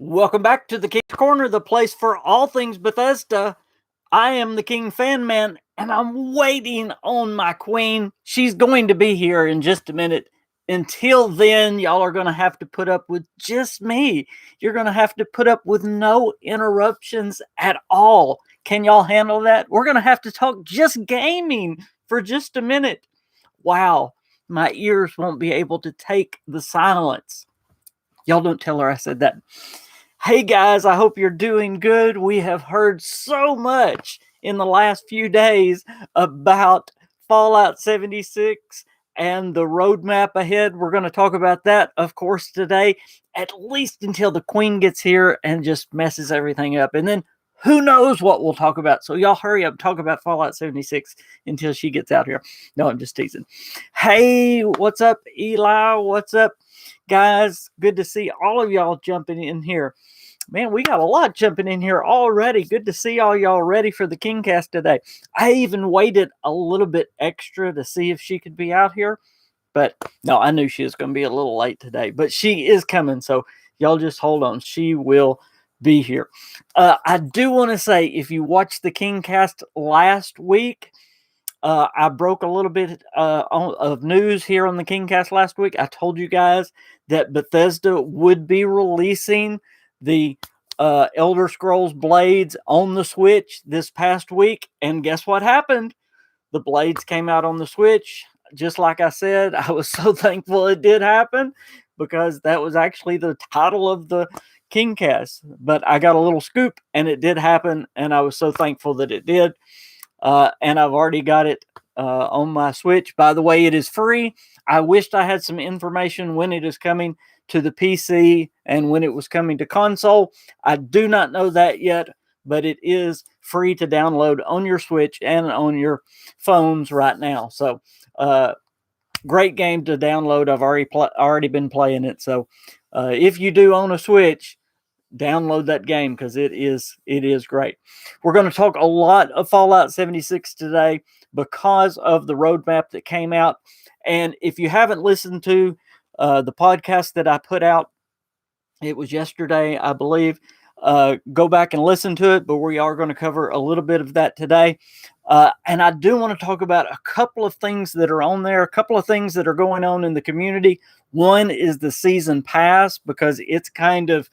Welcome back to the King's Corner, the place for all things Bethesda. I am the KingFanMan, and I'm waiting on my queen. She's going to be here in just a minute. Until then, y'all are going to have to put up with just me. You're going to have to put up with no interruptions at all. Can y'all handle that? We're going to have to talk just gaming for just a minute. Wow, my ears won't be able to take the silence. Y'all don't tell her I said that. Hey guys, I hope you're doing good. We have heard so much in the last few days about Fallout 76 and the roadmap ahead. We're going to talk about that, of course, today, at least until the Queen gets here and just messes everything up. And then who knows what we'll talk about. So y'all hurry up, talk about Fallout 76 until she gets out here. No, I'm just teasing. Hey, what's up, Eli? What's up, guys? Good to see all of y'all jumping in here. Man, we got a lot jumping in here already. Good to see all y'all ready for the KingCast today. I even waited a little bit extra to see if she could be out here. But no, I knew she was going to be a little late today. But she is coming, so y'all just hold on. She will be here. I do want to say, if you watched the KingCast last week, I broke a little bit of news here on the KingCast last week. I told you guys that Bethesda would be releasing the Elder Scrolls Blades on the Switch this past week. And guess what happened? The Blades came out on the Switch. Just like I said, I was so thankful it did happen because that was actually the title of the KingCast. But I got a little scoop and it did happen. And I was so thankful that it did. And I've already got it on my Switch. By the way, it is free. I wished I had some information when it is coming to the PC and when it was coming to console. I do not know that yet, but it is free to download on your Switch and on your phones right now. So, great game to download. I've already been playing it. So, if you do own a Switch, download that game because it is great. We're going to talk a lot of Fallout 76 today because of the roadmap that came out. And if you haven't listened to the podcast that I put out, it was yesterday, I believe. Go back and listen to it, but we are going to cover a little bit of that today. And I do want to talk about a couple of things that are on there, a couple of things that are going on in the community. One is the season pass because it's kind of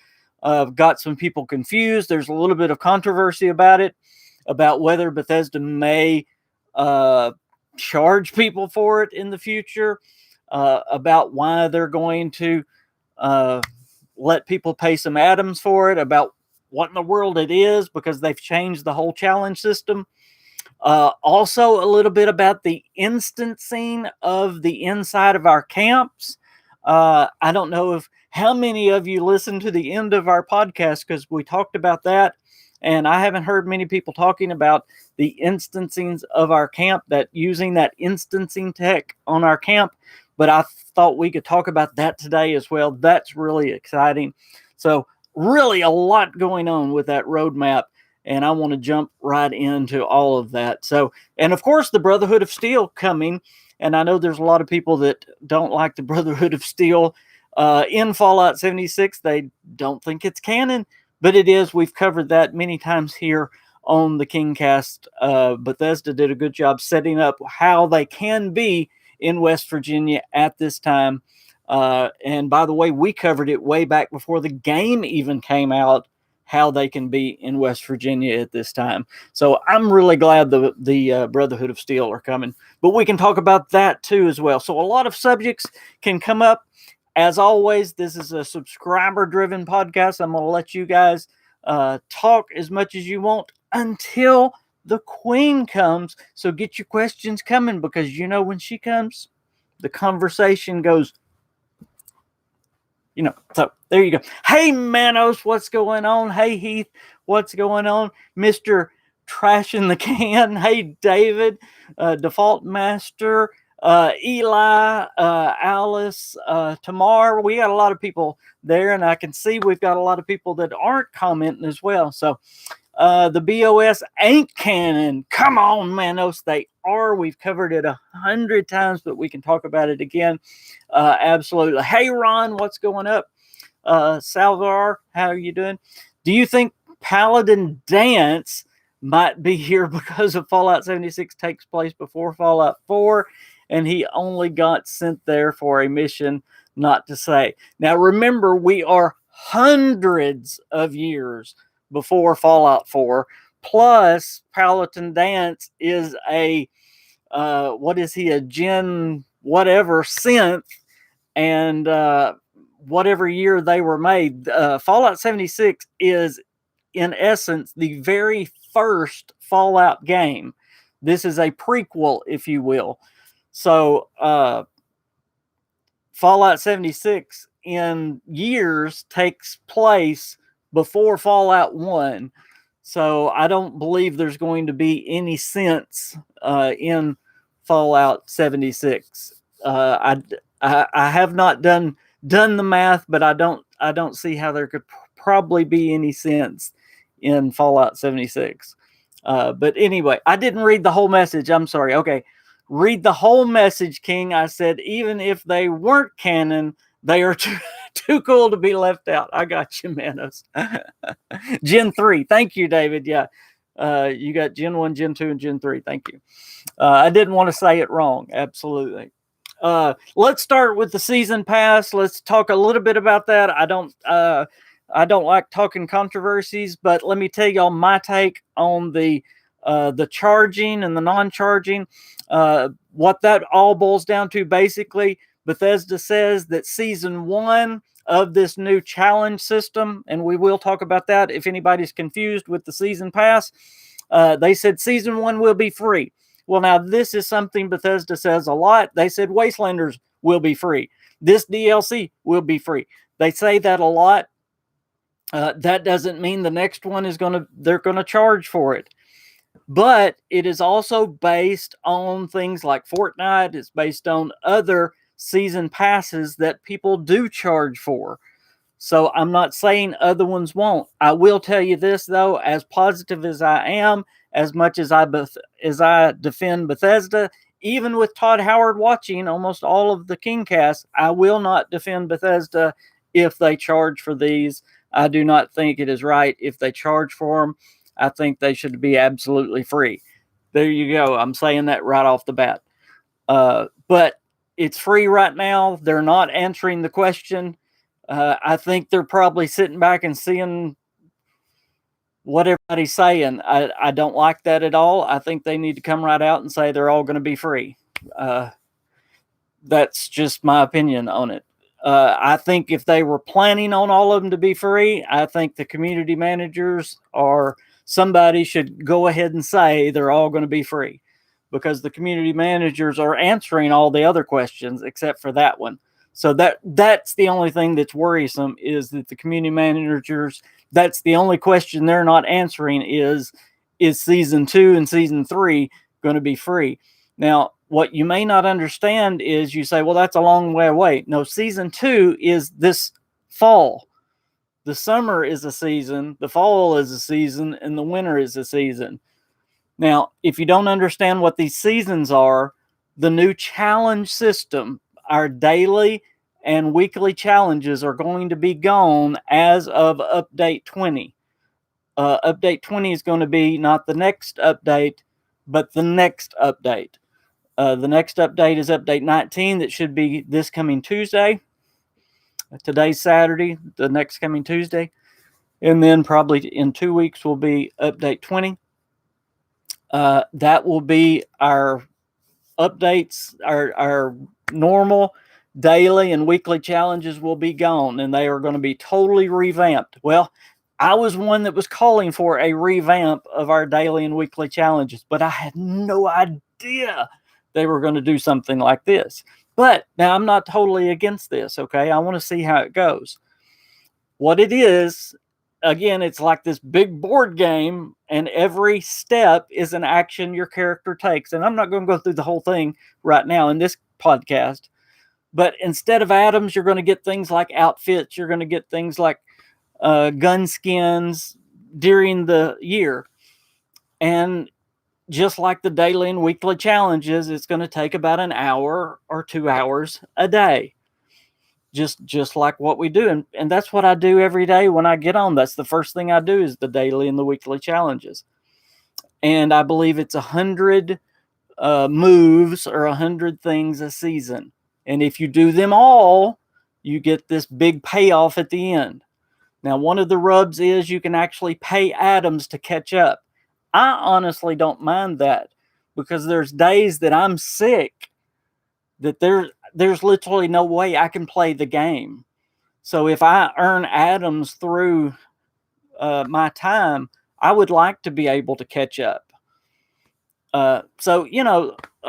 got some people confused. There's a little bit of controversy about it, about whether Bethesda may charge people for it in the future, about why they're going to let people pay some atoms for it, about what in the world it is because they've changed the whole challenge system. Also, a little bit about the instancing of the inside of our camps. I don't know if how many of you listened to the end of our podcast because we talked about that, and I haven't heard many people talking about the instancing of our camp, that using that instancing tech on our camp. But I thought we could talk about that today as well. That's really exciting. So, really a lot going on with that roadmap. And I want to jump right into all of that. So, and of course, the Brotherhood of Steel coming. And I know there's a lot of people that don't like the Brotherhood of Steel in Fallout 76. They don't think it's canon, but it is. We've covered that many times here on the KingCast. Bethesda did a good job setting up how they can be in West Virginia at this time. And by the way, we covered it way back before the game even came out, how they can be in West Virginia at this time. So I'm really glad the Brotherhood of Steel are coming. But we can talk about that too as well. So a lot of subjects can come up. As always, this is a subscriber-driven podcast. I'm going to let you guys talk as much as you want until the Queen comes. So get your questions coming because you know when she comes, the conversation goes, so there you go. Hey, Manos, what's going on? Hey, Heath, what's going on? Mr. Trash in the Can. Hey, David, Default Master, Eli, Alice, Tamar. We got a lot of people there, and I can see we've got a lot of people that aren't commenting as well. So the BOS ain't canon. Come on, Manos, they are. We've covered it 100 times, but we can talk about it again. Absolutely. Hey, Ron, what's going up? Salvar, how are you doing? Do you think Paladin Dance might be here because of Fallout 76 takes place before Fallout 4 and he only got sent there for a mission not to say? Now remember, we are hundreds of years before Fallout 4, plus Paladin Dance is a what is he, a gen whatever synth, and whatever year they were made. Fallout 76 is, in essence, the very first Fallout game. This is a prequel, if you will. So, Fallout 76 in years takes place before Fallout 1. So, I don't believe there's going to be any sense in Fallout 76. I have not done the math, but I don't see how there could probably be any sense in Fallout 76. But anyway, I didn't read the whole message. I'm sorry. Okay, read the whole message, King. I said even if they weren't canon, they are too cool to be left out. I got you, Manos. Gen 3. Thank you, David. Yeah. You got Gen 1, Gen 2, and Gen 3. Thank you. I didn't want to say it wrong. Absolutely. Let's start with the season pass. Let's talk a little bit about that. I don't like talking controversies, but let me tell y'all my take on the charging and the non-charging. What that all boils down to, basically, Bethesda says that season 1 of this new challenge system, and we will talk about that if anybody's confused with the season pass. They said season 1 will be free. Well, now this is something Bethesda says a lot. They said Wastelanders will be free. This DLC will be free. They say that a lot. That doesn't mean the next one is they're gonna charge for it. But it is also based on things like Fortnite. It's based on other season passes that people do charge for. So I'm not saying other ones won't. I will tell you this, though, as positive as I am, as much as I defend Bethesda, even with Todd Howard watching almost all of the KingCast, I will not defend Bethesda if they charge for these. I do not think it is right if they charge for them. I think they should be absolutely free. There you go. I'm saying that right off the bat. But it's free right now. They're not answering the question. I think they're probably sitting back and seeing what everybody's saying. I don't like that at all. I think they need to come right out and say they're all going to be free. That's just my opinion on it. I think if they were planning on all of them to be free, I think the community managers or somebody should go ahead and say they're all going to be free, because the community managers are answering all the other questions except for that one. So that's the only thing that's worrisome, is that the community managers, that's the only question they're not answering is season 2 and season 3 going to be free? Now, what you may not understand is, you say, well, that's a long way away. No, season 2 is this fall. The summer is a season, the fall is a season, and the winter is a season. Now, if you don't understand what these seasons are, the new challenge system, our daily and weekly challenges, are going to be gone as of update 20. Update 20 is going to be not the next update, but the next update. The next update is update 19. That should be this coming Tuesday. Today's Saturday, the next coming Tuesday. And then probably in 2 weeks will be update 20. That will be our updates. Our normal daily and weekly challenges will be gone, and they are going to be totally revamped. Well, I was one that was calling for a revamp of our daily and weekly challenges, but I had no idea they were going to do something like this. But now I'm not totally against this, okay? I want to see how it goes. What it is, again, it's like this big board game, and every step is an action your character takes. And I'm not going to go through the whole thing right now in this podcast, but instead of atoms, you're going to get things like outfits. You're going to get things like gun skins during the year. And just like the daily and weekly challenges, it's going to take about an hour or 2 hours a day. just like what we do. And that's what I do every day when I get on. That's the first thing I do is the daily and the weekly challenges. And I believe it's 100 moves or 100 things a season. And if you do them all, you get this big payoff at the end. Now, one of the rubs is you can actually pay atoms to catch up. I honestly don't mind that because there's days that I'm sick that there's literally no way I can play the game. So if I earn atoms through my time, I would like to be able to catch up. So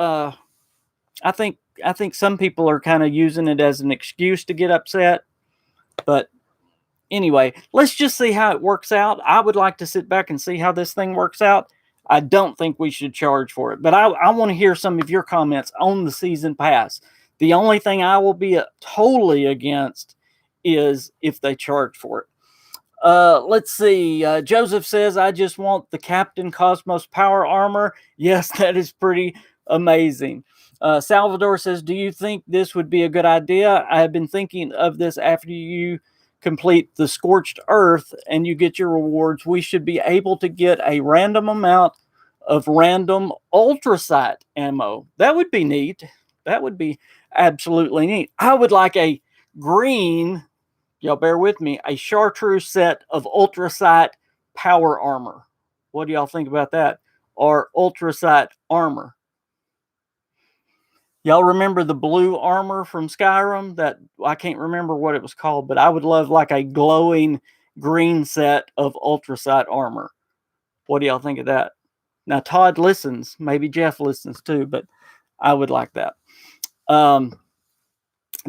I think some people are kind of using it as an excuse to get upset, but anyway, let's just see how it works out. I would like to sit back and see how this thing works out. I don't think we should charge for it, but I want to hear some of your comments on the season pass. The only thing I will be totally against is if they charge for it. Let's see. Joseph says, I just want the Captain Cosmos power armor. Yes, that is pretty amazing. Salvador says, do you think this would be a good idea? I have been thinking of this after you complete the Scorched Earth and you get your rewards. We should be able to get a random amount of random ultrasight ammo. That would be neat. That would be absolutely neat. I would like a green, y'all bear with me, a chartreuse set of ultrasight power armor. What do y'all think about that? Or ultrasight armor. Y'all remember the blue armor from Skyrim? That I can't remember what it was called, but I would love like a glowing green set of ultrasight armor. What do y'all think of that? Now Todd listens, maybe Jeff listens too, but I would like that.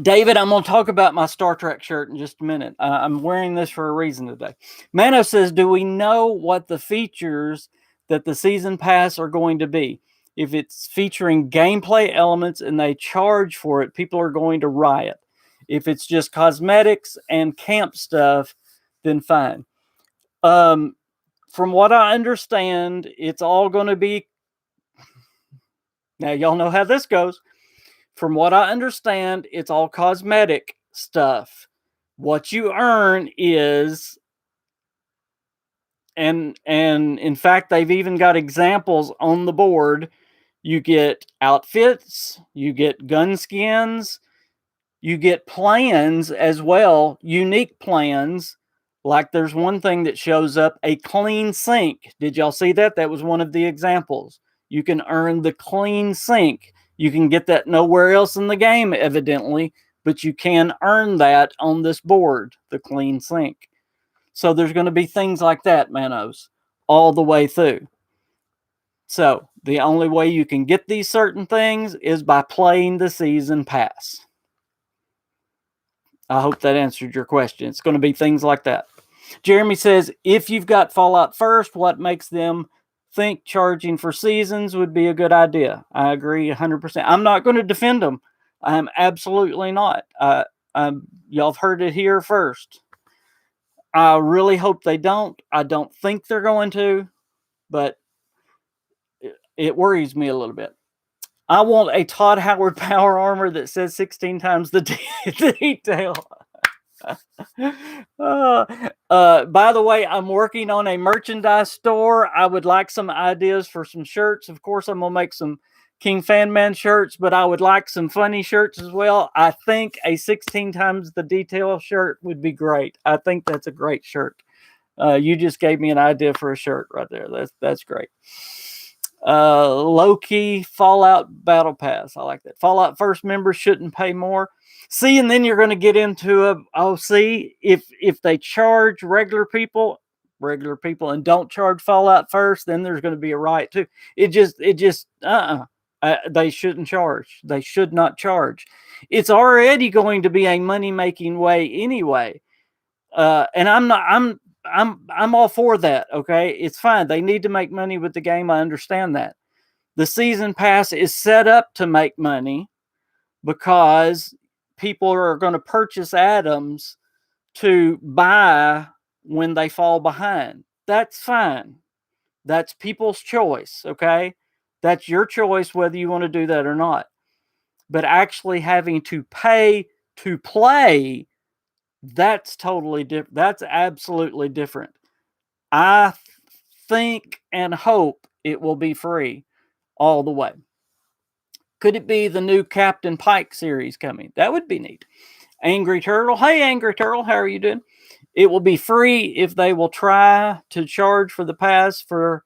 David, I'm going to talk about my Star Trek shirt in just a minute. I'm wearing this for a reason today. Mano says, do we know what the features that the season pass are going to be? If it's featuring gameplay elements and they charge for it, people are going to riot. If it's just cosmetics and camp stuff, then fine. From what I understand, it's all going to be... Now, y'all know how this goes. From what I understand, it's all cosmetic stuff. What you earn is... And in fact, they've even got examples on the board. You get outfits, you get gun skins, you get plans as well, unique plans. Like there's one thing that shows up, a clean sink. Did y'all see that? That was one of the examples. You can earn the clean sink. You can get that nowhere else in the game, evidently, but you can earn that on this board, the clean sink. So there's going to be things like that, Manos, all the way through. So the only way you can get these certain things is by playing the season pass. I hope that answered your question. It's going to be things like that. Jeremy says, if you've got Fallout first, what makes them think charging for seasons would be a good idea? I agree 100%. I'm not going to defend them. I am absolutely not. Y'all have heard it here first. I really hope they don't. I don't think they're going to, but it worries me a little bit. I want a Todd Howard power armor that says 16 times the detail. By the way, I'm working on a merchandise store. I would like some ideas for some shirts. Of course, I'm going to make some KingFanMan shirts, but I would like some funny shirts as well. I think a 16 times the detail shirt would be great. I think that's a great shirt. You just gave me an idea for a shirt right there. That's great. Low-key Fallout Battle Pass. I like that. Fallout First members shouldn't pay more. See, and then you're going to get into if they charge regular people and don't charge Fallout First, then there's going to be a riot too. They shouldn't charge. They should not charge. It's already going to be a money-making way anyway. And I'm all for that. Okay, it's fine. They need to make money with the game. I understand that. The season pass is set up to make money because people are going to purchase atoms to buy when they fall behind. That's fine. That's people's choice. Okay, that's your choice whether you want to do that or not. But actually having to pay To play, that's totally different. That's absolutely different. I think and hope it will be free all the way. Could it be the new Captain Pike series coming? That would be neat. Angry Turtle. Hey, Angry Turtle, how are you doing? It will be free if they will try to charge for the pass. For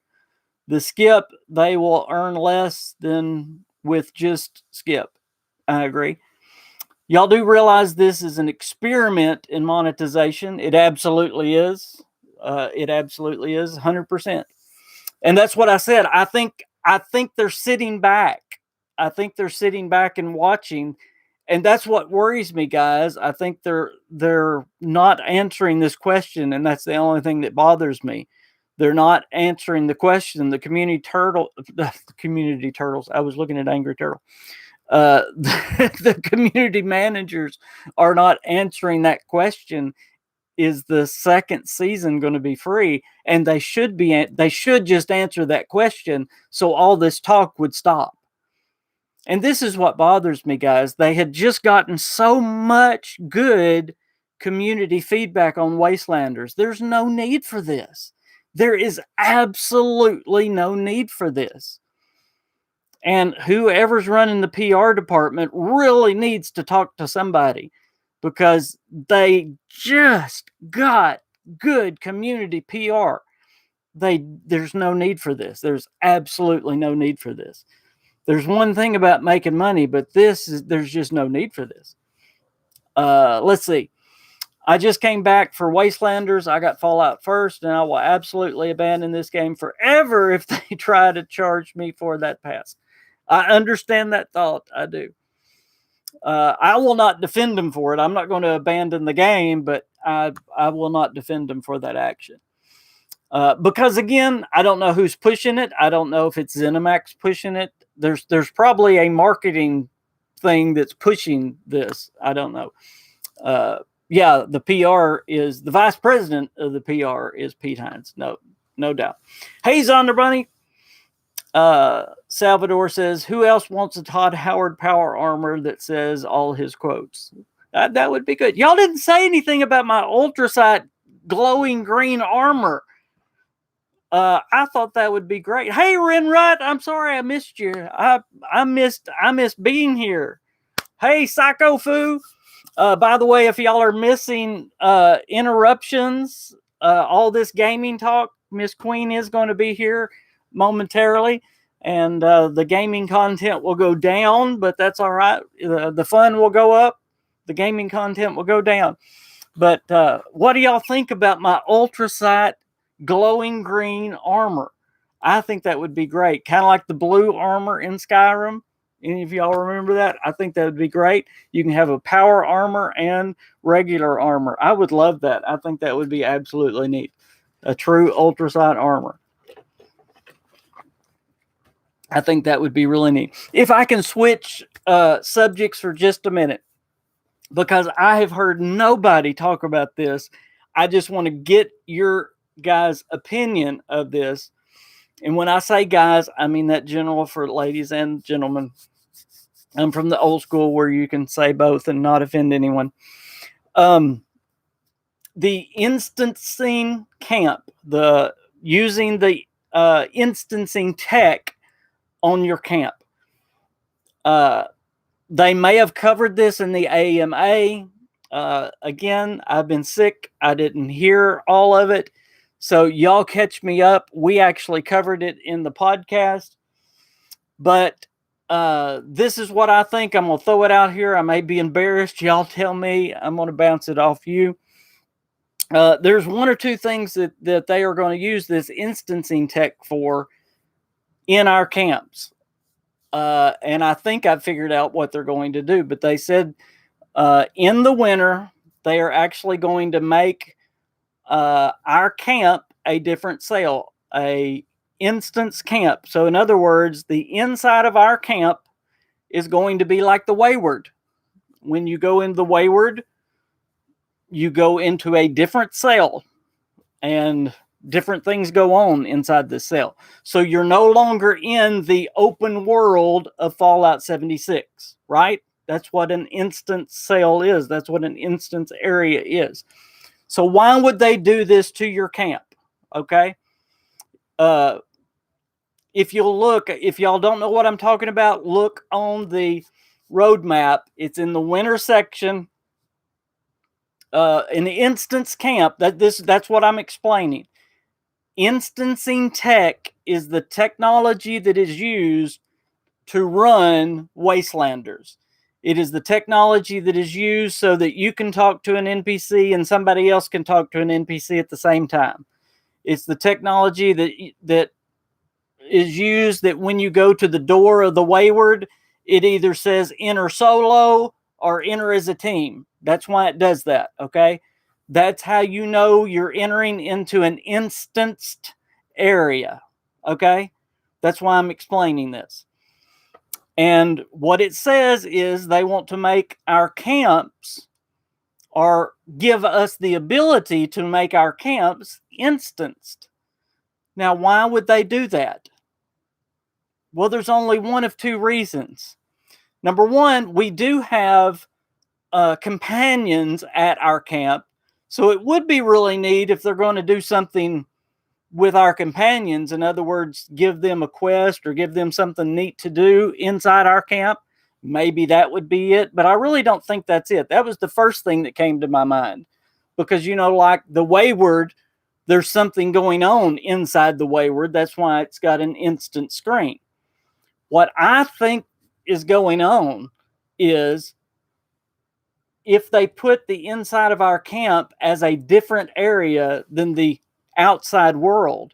the skip, they will earn less than with just skip. I agree. Y'all do realize this is an experiment in monetization. It absolutely is. It absolutely is 100%. And that's what I said. I think they're sitting back. I think they're sitting back and watching, and that's what worries me, guys. I think they're not answering this question, and that's the only thing that bothers me. They're not answering the question. The community turtles. I was looking at Angry Turtle. The community managers are not answering that question. Is the second season going to be free? And they should just answer that question, so all this talk would stop. And this is what bothers me, guys. They had just gotten so much good community feedback on Wastelanders. There's no need for this. There is absolutely no need for this. And whoever's running the PR department really needs to talk to somebody, because they just got good community PR. There's no need for this. There's absolutely no need for this. There's one thing about making money, but there's just no need for this. Let's see. I just came back for Wastelanders. I got Fallout first, and I will absolutely abandon this game forever if they try to charge me for that pass. I understand that thought. I do. I will not defend them for it. I'm not going to abandon the game, but I will not defend them for that action. Because again, I don't know who's pushing it. I don't know if it's ZeniMax pushing it. There's probably a marketing thing that's pushing this. I don't know. Yeah, the PR is the vice president of the PR is Pete Hines. No doubt. Hey, Zonder Bunny. Salvador says, who else wants a Todd Howard power armor that says all his quotes? That would be good. Y'all didn't say anything about my ultrasight glowing green armor. I thought that would be great. Hey, Renrut, I'm sorry I missed you. I missed being here. Hey, Psycho Foo. By the way, if y'all are missing interruptions, all this gaming talk, Miss Queen is going to be here momentarily, and the gaming content will go down, but that's all right. The fun will go up. The gaming content will go down. But what do y'all think about my ultrasight glowing green armor? I think that would be great. Kind of like the blue armor in Skyrim. Any of y'all remember that? I think that would be great. You can have a power armor and regular armor. I would love that. I think that would be absolutely neat. A true ultrasight armor. I think that would be really neat. If I can switch subjects for just a minute, because I have heard nobody talk about this. I just want to get your guys' opinion of this. And when I say guys, I mean that general for ladies and gentlemen. I'm from the old school where you can say both and not offend anyone. The instancing camp, using the instancing tech on your camp. They may have covered this in the AMA. Again, I've been sick. I didn't hear all of it. So y'all catch me up. We actually covered it in the podcast. But this is what I think. I'm going to throw it out here. I may be embarrassed. Y'all tell me. I'm going to bounce it off you. There's one or two things that they are going to use this instancing tech for in our camps. And I think I've figured out what they're going to do. But they said in the winter, they are actually going to make our camp a different cell, a instance camp. So in other words, the inside of our camp is going to be like the Wayward. When you go into the Wayward, you go into a different cell, and different things go on inside this cell. So you're no longer in the open world of Fallout 76, right? That's what an instance sale is. That's what an instance area is. So why would they do this to your camp? Okay. If you'll look, if y'all don't know what I'm talking about, look on the roadmap. It's in the winter section. In the instance camp, that's what I'm explaining. Instancing tech is the technology that is used to run Wastelanders. It is the technology that is used so that you can talk to an NPC and somebody else can talk to an NPC at the same time. It's the technology that is used that when you go to the door of the Wayward, it either says enter solo or enter as a team. That's why it does that, okay? That's how you know you're entering into an instanced area, okay? That's why I'm explaining this. And what it says is they want to make our camps or give us the ability to make our camps instanced. Now, why would they do that? Well, there's only one of two reasons. Number one, we do have companions at our camp. So it would be really neat if they're going to do something with our companions. In other words, give them a quest or give them something neat to do inside our camp. Maybe that would be it. But I really don't think that's it. That was the first thing that came to my mind. Because, you know, like the Wayward, there's something going on inside the Wayward. That's why it's got an instant screen. What I think is going on is if they put the inside of our camp as a different area than the outside world,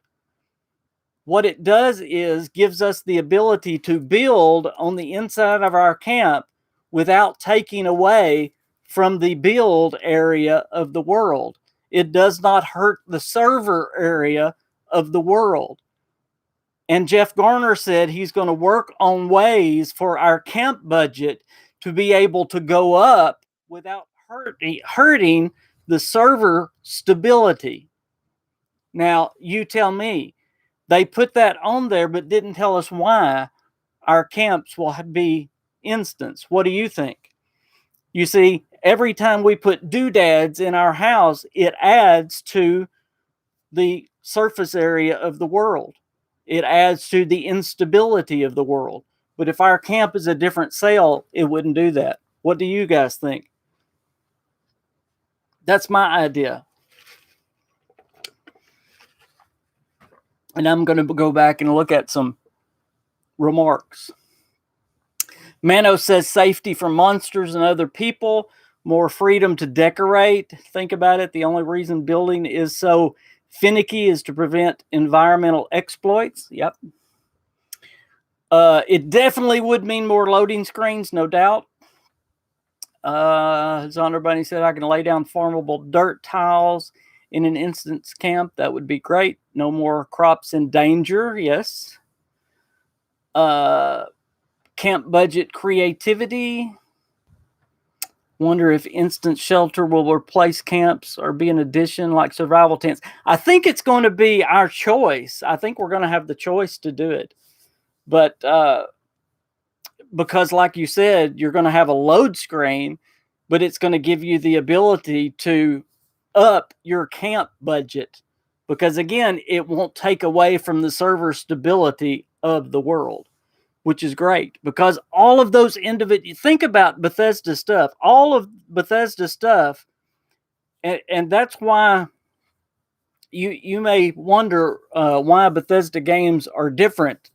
what it does is gives us the ability to build on the inside of our camp without taking away from the build area of the world. It does not hurt the server area of the world. And Jeff Garner said he's going to work on ways for our camp budget to be able to go up without hurting the server stability. Now, you tell me, they put that on there but didn't tell us why our camps will be instanced. What do you think? You see, every time we put doodads in our house, it adds to the surface area of the world. It adds to the instability of the world. But if our camp is a different sale, it wouldn't do that. What do you guys think? That's my idea. And I'm going to go back and look at some remarks. Mano says safety from monsters and other people, more freedom to decorate. Think about it. The only reason building is so finicky is to prevent environmental exploits. Yep. It definitely would mean more loading screens, no doubt. Zonder Bunny said I can lay down farmable dirt tiles in an instance camp. That would be great. No more crops in danger. Yes. Camp budget creativity. Wonder if instant shelter will replace camps or be an addition like survival tents. I think it's going to be our choice. I think we're going to have the choice to do it. But because like you said, you're going to have a load screen, but it's going to give you the ability to up your camp budget. Because again, it won't take away from the server stability of the world, which is great. Because all of those individual, think about Bethesda stuff, all of Bethesda stuff, and that's why you may wonder why Bethesda games are different.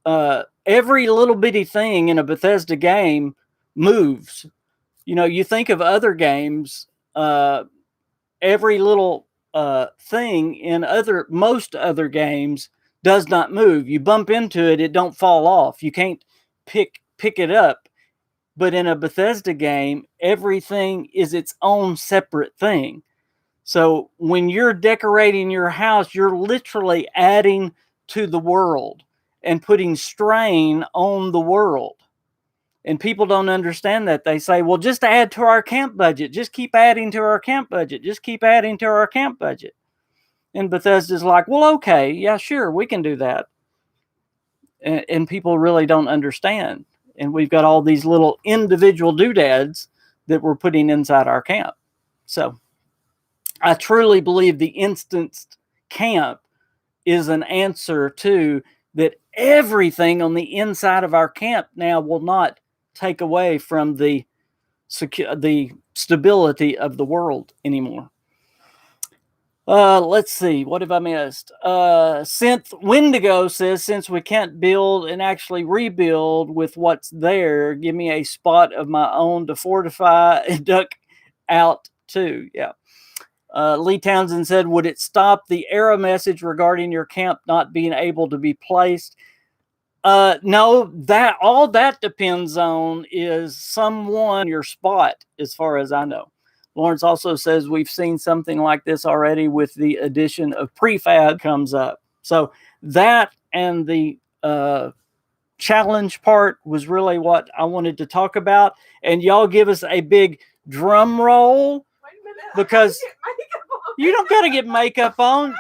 Every little bitty thing in a Bethesda game moves. You know, you think of other games, every little thing in most other games does not move. You bump into it, it don't fall off. You can't pick it up. But in a Bethesda game, everything is its own separate thing. So when you're decorating your house, you're literally adding to the world and putting strain on the world. And people don't understand that. They say, well, just add to our camp budget. Just keep adding to our camp budget. Just keep adding to our camp budget. And Bethesda's like, well, okay, yeah, sure, we can do that. And people really don't understand. And we've got all these little individual doodads that we're putting inside our camp. So I truly believe the instanced camp is an answer to that. Everything on the inside of our camp now will not take away from the stability of the world anymore. Let's see. What have I missed? Synth Wendigo says, since we can't build and actually rebuild with what's there, give me a spot of my own to fortify and duck out too. Yeah. Lee Townsend said, would it stop the error message regarding your camp not being able to be placed? No, that all that depends on is someone your spot, as far as I know. Lawrence also says we've seen something like this already with the addition of prefab comes up. So that and the challenge part was really what I wanted to talk about. And y'all give us a big drum roll. Wait a minute, because you don't got to get makeup on.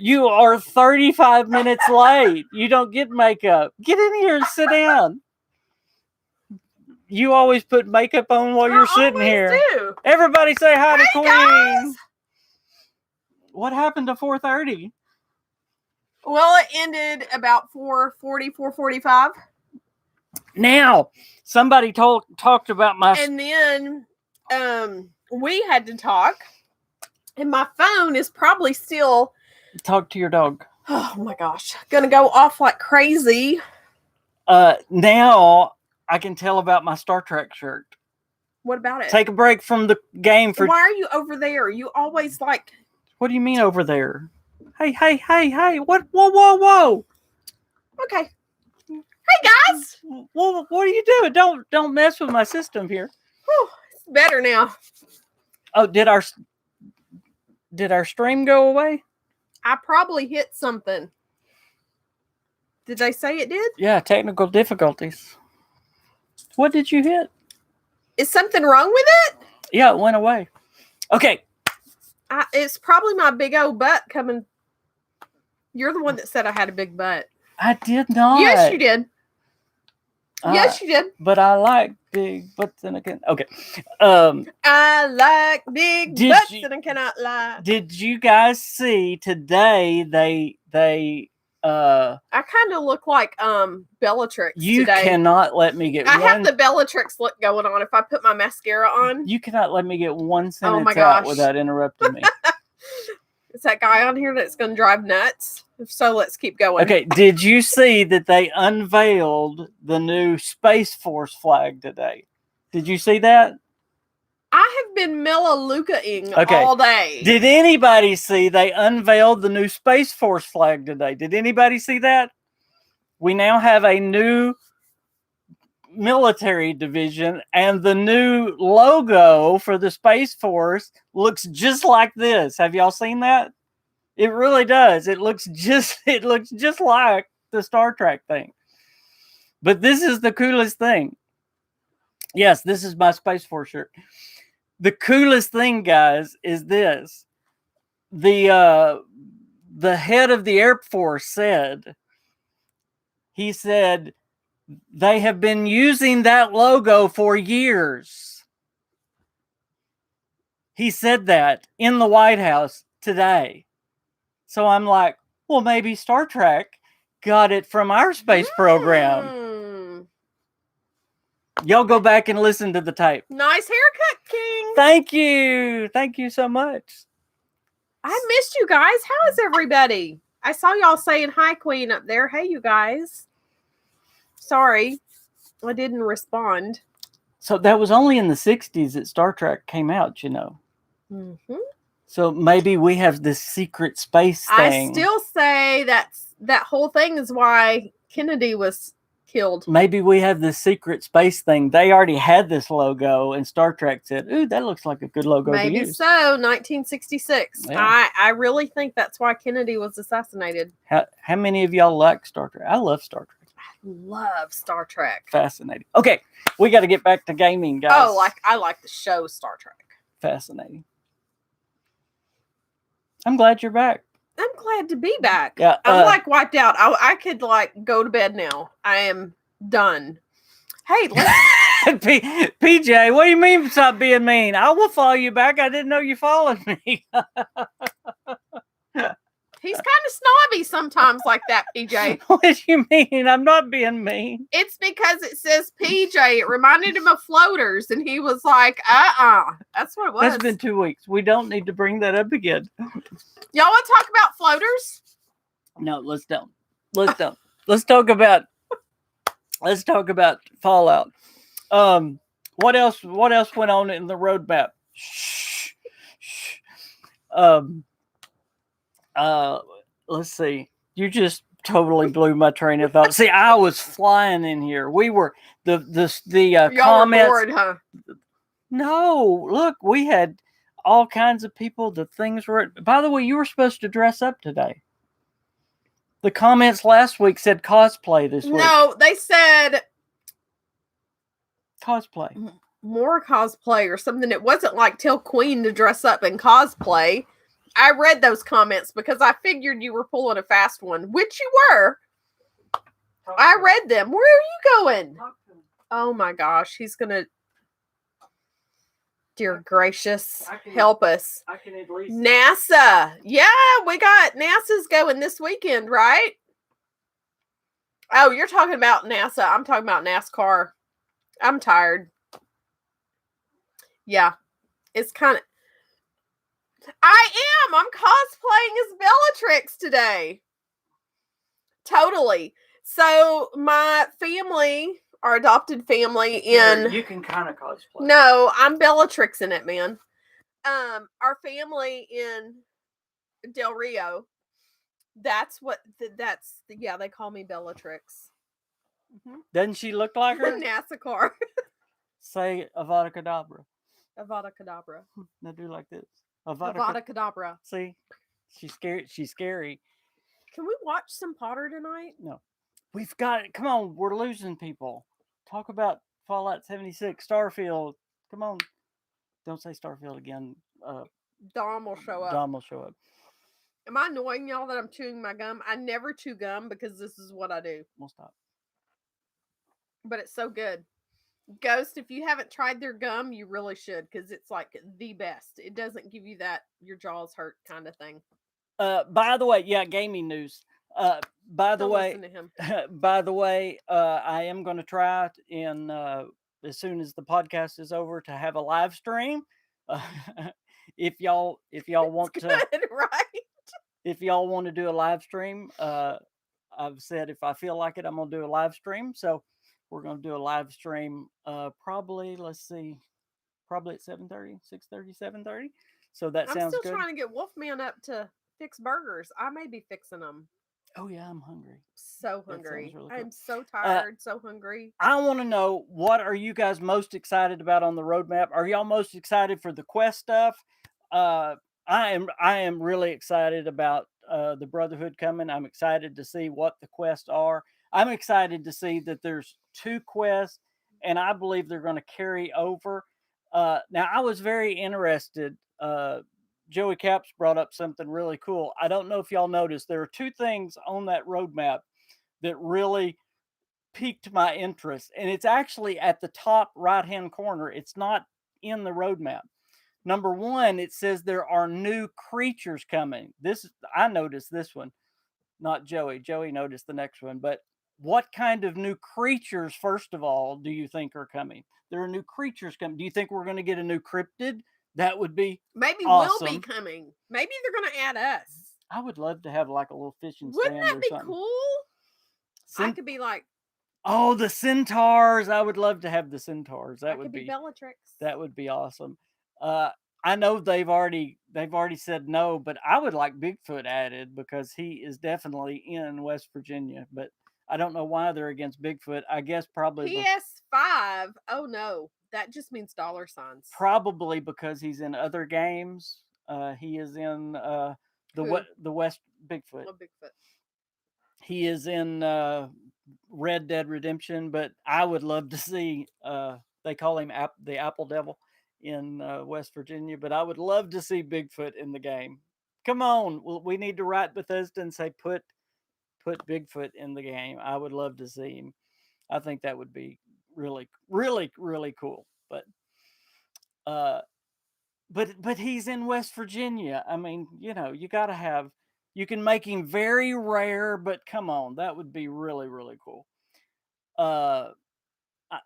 You are 35 minutes late. You don't get makeup. Get in here and sit down. You always put makeup on while you're sitting here. Do. Everybody say hi to Queen. Guys. What happened to 4:30? Well, it ended about 4:40, 4:45. Now, somebody talked about my... And then we had to talk. And my phone is probably still... Talk to your dog. Oh, my gosh. Gonna go off like crazy. Now, I can tell about my Star Trek shirt. What about it? Take a break from the game for... Why are you over there? You always like... What do you mean over there? Hey. What? Whoa. Okay. Hey, guys. What are you doing? Don't mess with my system here. Whew, it's better now. Oh, did our stream go away? I probably hit something. Did they say it did? Yeah, technical difficulties. What did you hit? Is something wrong with it? Yeah, it went away. Okay. It's probably my big old butt coming. You're the one that said I had a big butt. I did not. Yes, you did. Yes, you did. But I like big butts and I can... Okay. I like big butts and I cannot lie. Did you guys see today they I kind of look like Bellatrix you today. Cannot let me get I have the Bellatrix look going on. If I put my mascara on, you cannot let me get one sentence my out gosh. without interrupting me. Is that guy on here that's going to drive nuts? If so, let's keep going. Okay, did you see that they unveiled the new Space Force flag today? Did you see that? I have been Melaleuca-ing all day. Did anybody see they unveiled the new Space Force flag today? Did anybody see that? We now have a new military division, and the new logo for the Space Force looks just like this. Have y'all seen that? It really does. It looks just like the Star Trek thing. But this is the coolest thing. Yes, this is my Space Force shirt. The coolest thing, guys, is this. The head of the Air Force said, he said, they have been using that logo for years. He said that in the White House today. So I'm like, well, maybe Star Trek got it from our space program. Y'all go back and listen to the tape. Nice haircut, King. Thank you. Thank you so much. I missed you guys. How is everybody? I saw y'all saying hi, Queen, up there. Hey, you guys. Sorry, I didn't respond. So that was only in the 60s that Star Trek came out, you know. Mm-hmm. So maybe we have this secret space thing. I still say that whole thing is why Kennedy was killed. Maybe we have this secret space thing. They already had this logo, and Star Trek said, ooh, that looks like a good logo to use. Maybe so, 1966. Yeah. I really think that's why Kennedy was assassinated. How many of y'all like Star Trek? I love Star Trek. I love Star Trek. Fascinating. Okay, we got to get back to gaming, guys. Oh, I like the show Star Trek. Fascinating. I'm glad you're back. I'm glad to be back. Yeah, I'm like wiped out. I could like go to bed now. I am Done. Hey, let's PJ, what do you mean stop being mean? I will follow you back. I didn't know you followed me. He's kind of snobby sometimes like that, PJ. What do you mean? I'm not being mean. It's because it says PJ. It reminded him of floaters, and he was like, That's what it was. That's been 2 weeks. We don't need to bring that up again. Y'all want to talk about floaters? No, let's don't. Let's don't. Let's talk about Fallout. What else went on in the roadmap? Shh. Let's see. You just totally blew my train of thought. See, I was flying in here. We were the Y'all comments. were bored, huh? No, look, we had all kinds of people. The things were. By the way, you were supposed to dress up today. The comments last week said cosplay this week. No, they said Cosplay. More cosplay or something. It wasn't like tell Queen to dress up in cosplay. I read those comments because I figured you were pulling a fast one, which you were. I read them. Where are you going? Oh my gosh, he's gonna. Dear gracious, help us. I can at least. NASA. Yeah, we got NASA's going this weekend, right? Oh, you're talking about NASA. I'm talking about NASCAR. I'm tired. Yeah, it's kind of. I am. I'm cosplaying as Bellatrix today. Totally. So my family, our adopted family in. You can kind of cosplay. No, I'm Bellatrix in it, man. Our family in Del Rio. That's what. Yeah. They call me Bellatrix. Mm-hmm. Doesn't she look like her? NASCAR. Say Avada Kedavra. Avada Kedavra. Now do like this. Avada Kedavra. See, she's scary. She's scary. Can we watch some Potter tonight? No, we've got it. Come on, we're losing people. Talk about Fallout 76, Starfield. Come on, don't say Starfield again. Dom will show up. Dom will show up. Am I annoying y'all that I'm chewing my gum? I never chew gum because this is what I do. We'll stop. But it's so good. Ghost, if you haven't tried their gum, you really should because it's like the best. It doesn't give you that your jaws hurt kind of thing. By the way, yeah, gaming news. By the way, I am going to try in as soon as the podcast is over to have a live stream. If y'all want good, to, right? If y'all want to do a live stream, I've said if I feel like it, I'm going to do a live stream. So we're going to do a live stream. Probably at 7:30, 6:30, 7:30. So that sounds good. I'm still trying to get Wolfman up to fix burgers. I may be fixing them. Oh yeah, I'm hungry. So hungry. Really I'm so tired, so hungry. I want to know, what are you guys most excited about on the roadmap? Are y'all most excited for the quest stuff? I am really excited about the Brotherhood coming. I'm excited to see what the quests are. I'm excited to see that there's 2 quests, and I believe they're going to carry over. Now, I was very interested. Joey Caps brought up something really cool. I don't know if y'all noticed, there are 2 things on that roadmap that really piqued my interest. And it's actually at the top right-hand corner. It's not in the roadmap. Number 1, it says there are new creatures coming. I noticed this one, not Joey. Joey noticed the next one. But what kind of new creatures, first of all, do you think are coming? There are new creatures coming. Do you think we're going to get a new cryptid? That would be maybe awesome. We'll be coming. Maybe they're going to add us. I would love to have like a little fishing stand. Wouldn't that or be something. cool? I could be like, oh, the centaurs! I would love to have the centaurs. That would be Bellatrix. That would be awesome. I know they've already said no, but I would like Bigfoot added because he is definitely in West Virginia. But I don't know why they're against Bigfoot. I guess probably PS5. Oh no, that just means dollar signs. Probably because he's in other games. He is in the West Bigfoot. Oh, Bigfoot. He is in Red Dead Redemption, but I would love to see. They call him the Apple Devil in West Virginia, but I would love to see Bigfoot in the game. Come on, we need to write Bethesda and say put Bigfoot in the game. I would love to see him. I think that would be really, really, really cool. Uh, but he's in West Virginia. I mean, you know, you got to have. You can make him very rare, but come on, that would be really, really cool.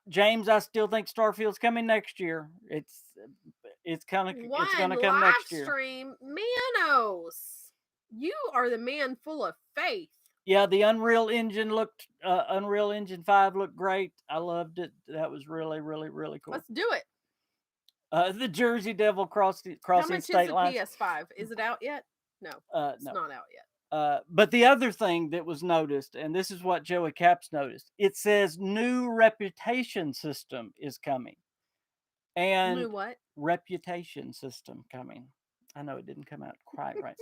James, I still think Starfield's coming next year. It's One gonna come live next year. stream, Manos. You are the man full of faith. Yeah, the Unreal Engine Unreal Engine 5 looked great. I loved it. That was really, really, really cool. Let's do it. The Jersey Devil How crossing much state is the lines. PS5? Is it out yet? No, it's not out yet. But the other thing that was noticed, and this is what Joey Caps noticed, it says new reputation system is coming. And New what? reputation system coming. I know it didn't come out quite right.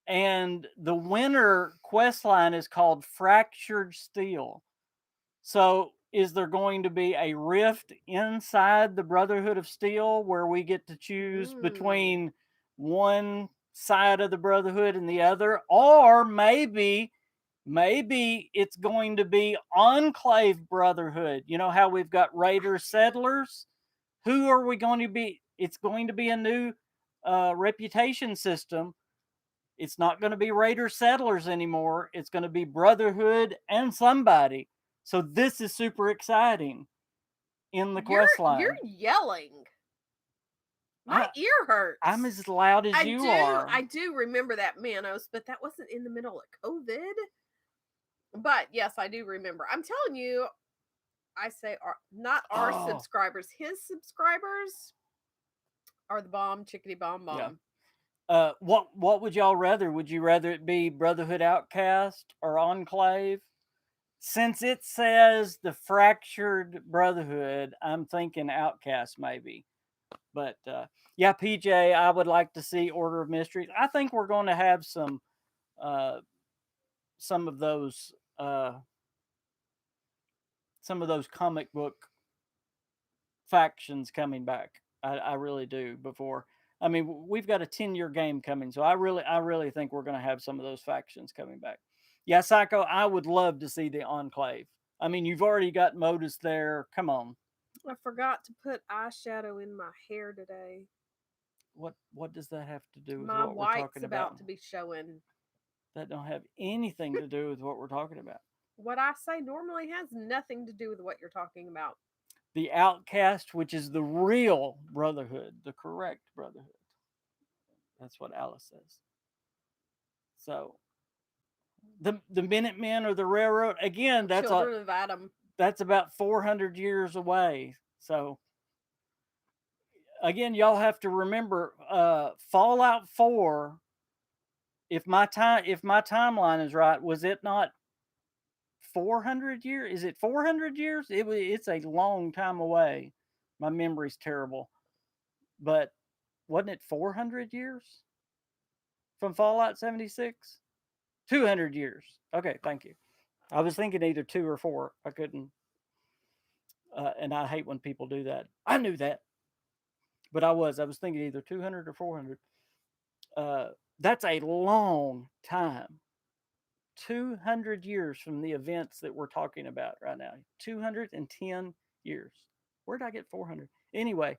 And the winter quest line is called Fractured Steel. So, is there going to be a rift inside the Brotherhood of Steel where we get to choose between one side of the Brotherhood and the other? Or maybe it's going to be Enclave Brotherhood. You know how we've got Raiders Settlers? Who are we going to be? It's going to be a new reputation system. It's not going to be Raider Settlers anymore. It's going to be Brotherhood and somebody. So this is super exciting in the quest line. You're yelling. My ear hurts. I'm as loud as you are. I do remember that, Manos, but that wasn't in the middle of COVID. But yes, I do remember. I'm telling you, I say not our subscribers, his subscribers are the bomb, chickadee bomb. Yeah. What would y'all rather? Would you rather it be Brotherhood Outcast or Enclave? Since it says the Fractured Brotherhood, I'm thinking Outcast maybe. But yeah, PJ, I would like to see Order of Mysteries. I think we're going to have some of those comic book factions coming back. I really do. Before, I mean, we've got a 10-year game coming, so I really think we're going to have some of those factions coming back. Yeah, Psycho, I would love to see the Enclave. I mean, you've already got Modus there. Come on. I forgot to put eyeshadow in my hair today. What does that have to do with my what we're talking about? My white's about to be showing. That don't have anything to do with what we're talking about. What I say normally has nothing to do with what you're talking about. The Outcast, which is the real Brotherhood, the correct Brotherhood. That's what Alice says. So, the Minutemen or the Railroad, again, that's Children of Adam. That's about 400 years away. So, again, y'all have to remember Fallout 4. If my timeline is right, was it not 400 years? Is it 400 years? It's a long time away. My memory's terrible. But wasn't it 400 years from Fallout 76? 200 years. Okay, thank you. I was thinking either 2 or 4. I couldn't. And I hate when people do that. I knew that. But I was thinking either 200 or 400. That's a long time. 200 years from the events that we're talking about right now. 210 years. Where did I get 400? Anyway,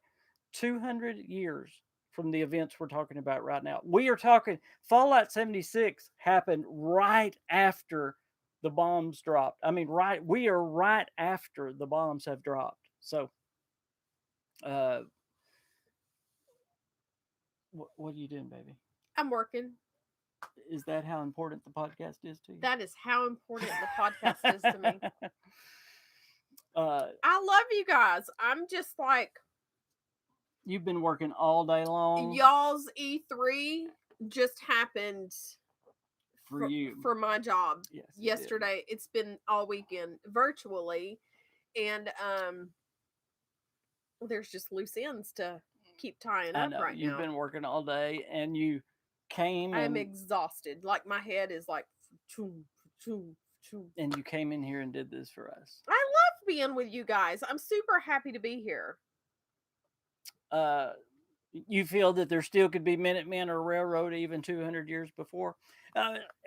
200 years from the events we're talking about right now. We are talking Fallout 76 happened right after the bombs dropped. I mean, we are right after the bombs have dropped. So, what are you doing, baby? I'm working. Is that how important the podcast is to you? That is how important the podcast is to me. I love you guys. I'm just like, you've been working all day long. Y'all's E3 just happened for you, for my job. Yes, yesterday. It's been all weekend virtually, and there's just loose ends to keep tying up right now. You've been working all day, and you came. I'm exhausted. Like my head is like, choo, choo, choo. And you came in here and did this for us. I love being with you guys. I'm super happy to be here. You feel that there still could be Minutemen or Railroad even 200 years before?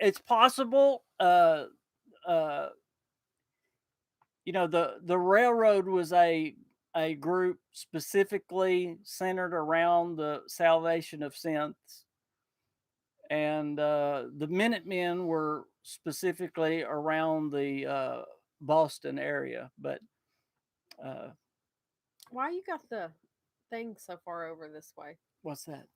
It's possible. the railroad was a group specifically centered around the salvation of synths, and the Minutemen were specifically around the Boston area. But uh, Why you got the thing so far over this way? what's that?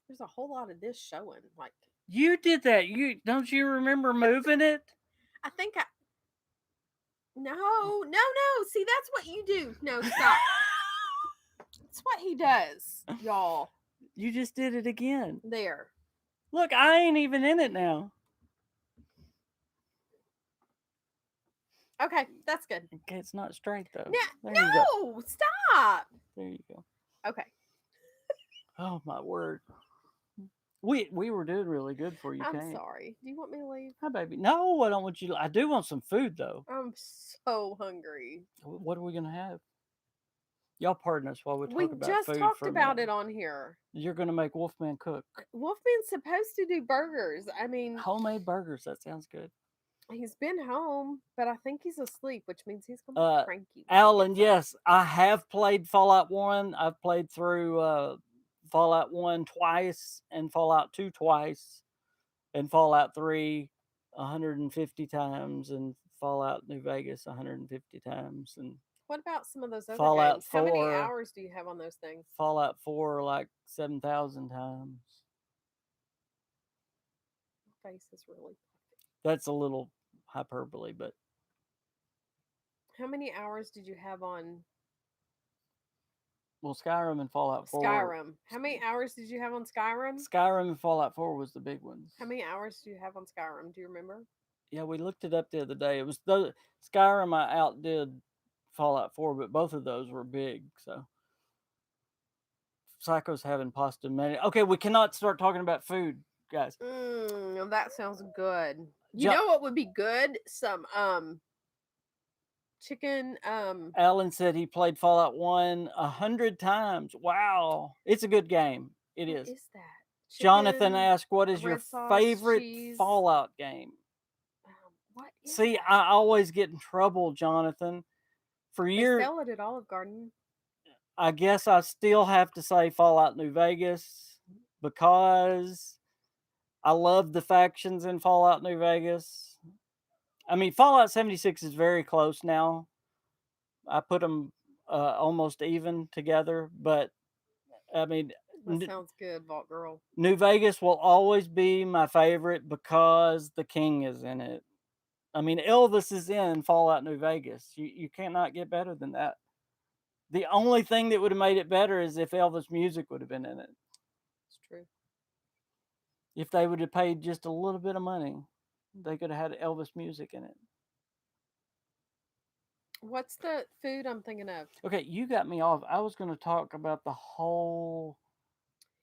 There's a whole lot of this showing. Like, You did that. You don't you remember moving it? I think I. No. See, that's what you do. No, stop. That's what he does, y'all. You just did it again. There. Look, I ain't even in it now. Okay, that's good. Okay, it's not straight though. No, stop. There you go. Okay. Oh my word. We were doing really good for you. I'm Kate. sorry. Do you want me to leave? Hi, baby. No, I don't want you. I do want some food though. I'm so hungry. What are we gonna have? Y'all pardon us while we We talk about just food talked for a about minute. it on here. You're gonna make Wolfman cook Wolfman's supposed to do burgers. I mean, homemade burgers. That sounds good. he's been home, but I think he's asleep, which means he's gonna be cranky. Alan, yes, I have played Fallout 1. I've played through Fallout 1 twice and Fallout 2 twice and Fallout 3 150 times and Fallout New Vegas 150 times and What about some of those other Fallout games? How many 4 hours do you have on those things? Fallout 4 like 7,000 times. My face is really. That's a little hyperbole, but How many hours did you have on well, Skyrim and Fallout 4. Skyrim? How many hours did you have on Skyrim? Skyrim and Fallout 4 was the big ones. How many hours do you have on Skyrim? Do you remember? Yeah, we looked it up the other day. It was the Skyrim I outdid Fallout 4, but both of those were big. So Psycho's having pasta many. Okay, we cannot start talking about food, guys. That sounds good. You know what would be good? Some chicken. Alan said he played Fallout 1 100 times. Wow, it's a good game. It What is. is that? Jonathan asked, "What is your red sauce, favorite cheese. Fallout game?" What is See, that? I always get in trouble, Jonathan. For They years, sell it at Olive Garden. I guess I still have to say Fallout New Vegas because I love the factions in Fallout New Vegas. I mean, Fallout 76 is very close now. I put them almost even together, but I mean, That sounds good, Vault Girl. New Vegas will always be my favorite because the king is in it. I mean, Elvis is in Fallout New Vegas. You cannot get better than that. The only thing that would have made it better is if Elvis music would have been in it. It's true. If they would have paid just a little bit of money, they could have had Elvis music in it. What's the food I'm thinking of? Okay, you got me off. I was going to talk about the whole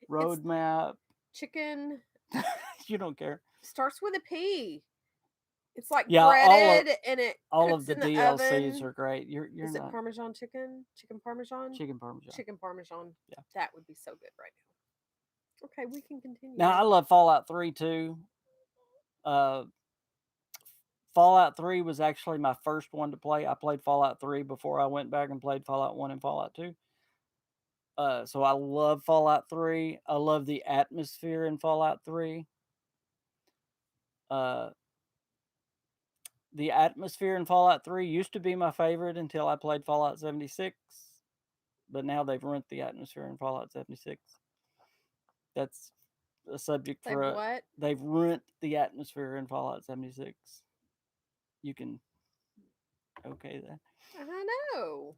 roadmap. Chicken. You don't care. Starts with a P. It's like Yeah, breaded and it all cooks of the in the DLCs oven. are great. You're Is not it Parmesan chicken? Chicken Parmesan? chicken Parmesan. Chicken Parmesan. Yeah. That would be so good right now. Okay, we can continue. Now I love Fallout 3 too. Fallout 3 was actually my first one to play. I played Fallout 3 before I went back and played Fallout 1 and Fallout 2. So I love Fallout 3. I love the atmosphere in Fallout 3. The atmosphere in Fallout 3 used to be my favorite until I played Fallout 76. But now they've ruined the atmosphere in Fallout 76. That's a subject for what? They've ruined the atmosphere in Fallout 76. You can okay that. I know.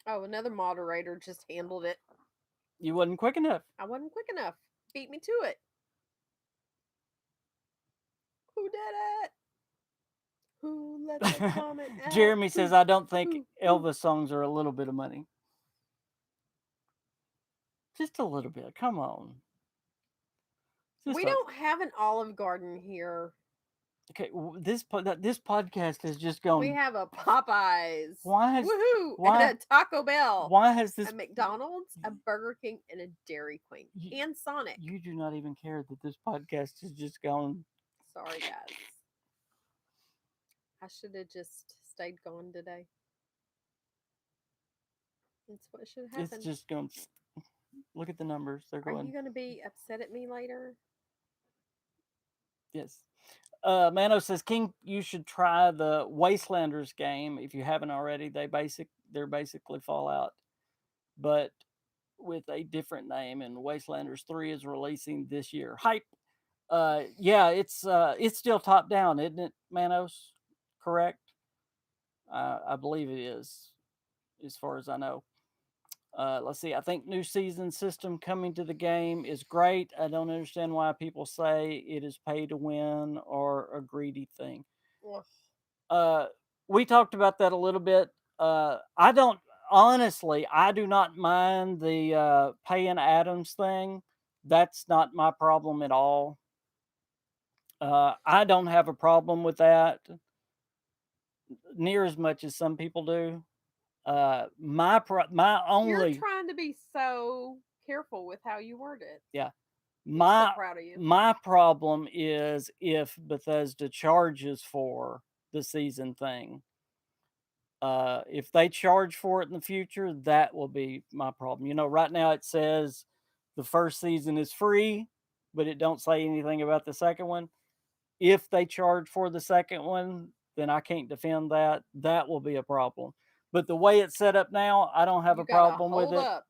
Oh, another moderator just handled it. You wasn't quick enough. I wasn't quick enough. Beat me to it. Who did it? Who let the comment out? Jeremy says, I don't think Elvis songs are a little bit of money. Just a little bit. Come on. We don't have an Olive Garden here. Okay, this podcast has just gone. We have a Popeyes. Why? And a Taco Bell. Why has this? A McDonald's, a Burger King, and a Dairy Queen, and Sonic. You do not even care that this podcast has just gone. Sorry, guys. I should have just stayed gone today. That's what should have It's happened. just going. Look at the numbers. They're Are you going. going to be upset at me later? Yes. Mano says, King, you should try the Wastelanders game if you haven't already. They're basically Fallout, but with a different name. And Wastelanders 3 is releasing this year. Hype. Yeah, it's still top down, isn't it, Manos? Correct. I believe it is, as far as I know. Let's see. I think new season system coming to the game is great. I don't understand why people say it is pay to win or a greedy thing. Ugh. Uh, we talked about that a little bit. I don't honestly. I do not mind the paying Adams thing. That's not my problem at all. I don't have a problem with that near as much as some people do. My You're only trying to be so careful with how you word it. yeah I'm so my proud of you. my problem is if Bethesda charges for the season thing. If they charge for it in the future, that will be my problem. You know, right now it says the first season is free, but it don't say anything about the second one. If they charge for the second one, then I can't defend that. That will be a problem. But the way it's set up now, I don't have You a gotta problem with hold it. up.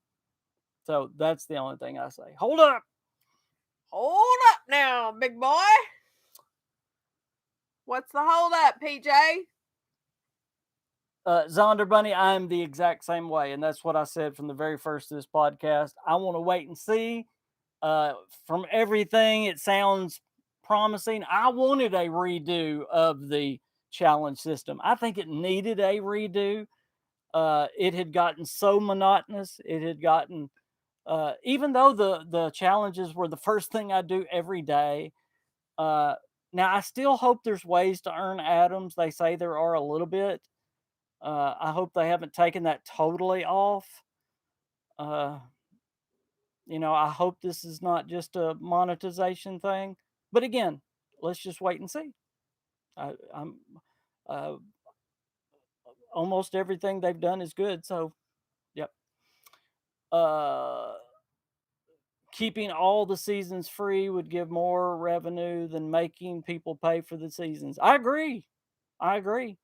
So that's the only thing I say. Hold up. Hold up now, big boy. What's the hold up, PJ? Zonder Bunny, I'm the exact same way. And that's what I said from the very first of this podcast. I want to wait and see. From everything, it sounds promising. I wanted a redo of the challenge system. I think it needed a redo. It had gotten so monotonous. It had gotten, even though the challenges were the first thing I do every day. Uh, Now I still hope there's ways to earn atoms. They say there are a little bit. I hope they haven't taken that totally off. Uh, I hope this is not just a monetization thing. But again, let's just wait and see. I'm uh, almost everything they've done is good. So, yep. Uh, Keeping all the seasons free would give more revenue than making people pay for the seasons. I agree. I agree.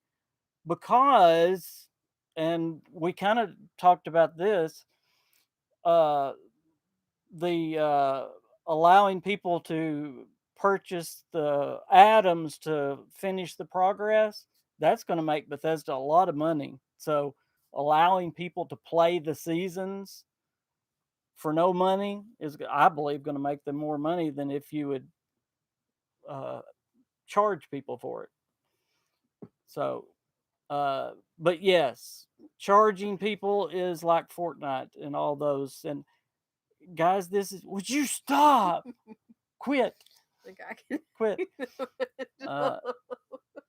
Because, and we kind of talked about this, uh, the allowing people to purchase the atoms to finish the progress, that's going to make Bethesda a lot of money. So allowing people to play the seasons for no money is, I believe, going to make them more money than if you would uh, charge people for it. So, but yes, charging people is like Fortnite and all those. And guys, would you stop? Quit. Quit.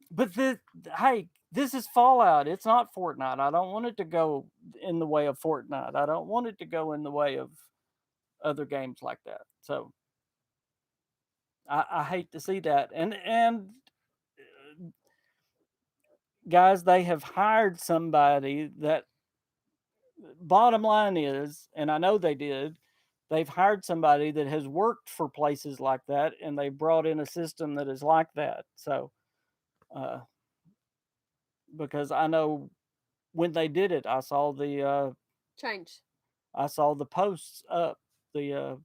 But hey, this is Fallout. It's not Fortnite. I don't want it to go in the way of Fortnite. I don't want it to go in the way of other games like that. So I hate to see that. And guys, they have hired somebody that, bottom line is, and I know they did, they've hired somebody that has worked for places like that, and they brought in a system that is like that. So, uh, because I know when they did it, Change. I saw the posts up, the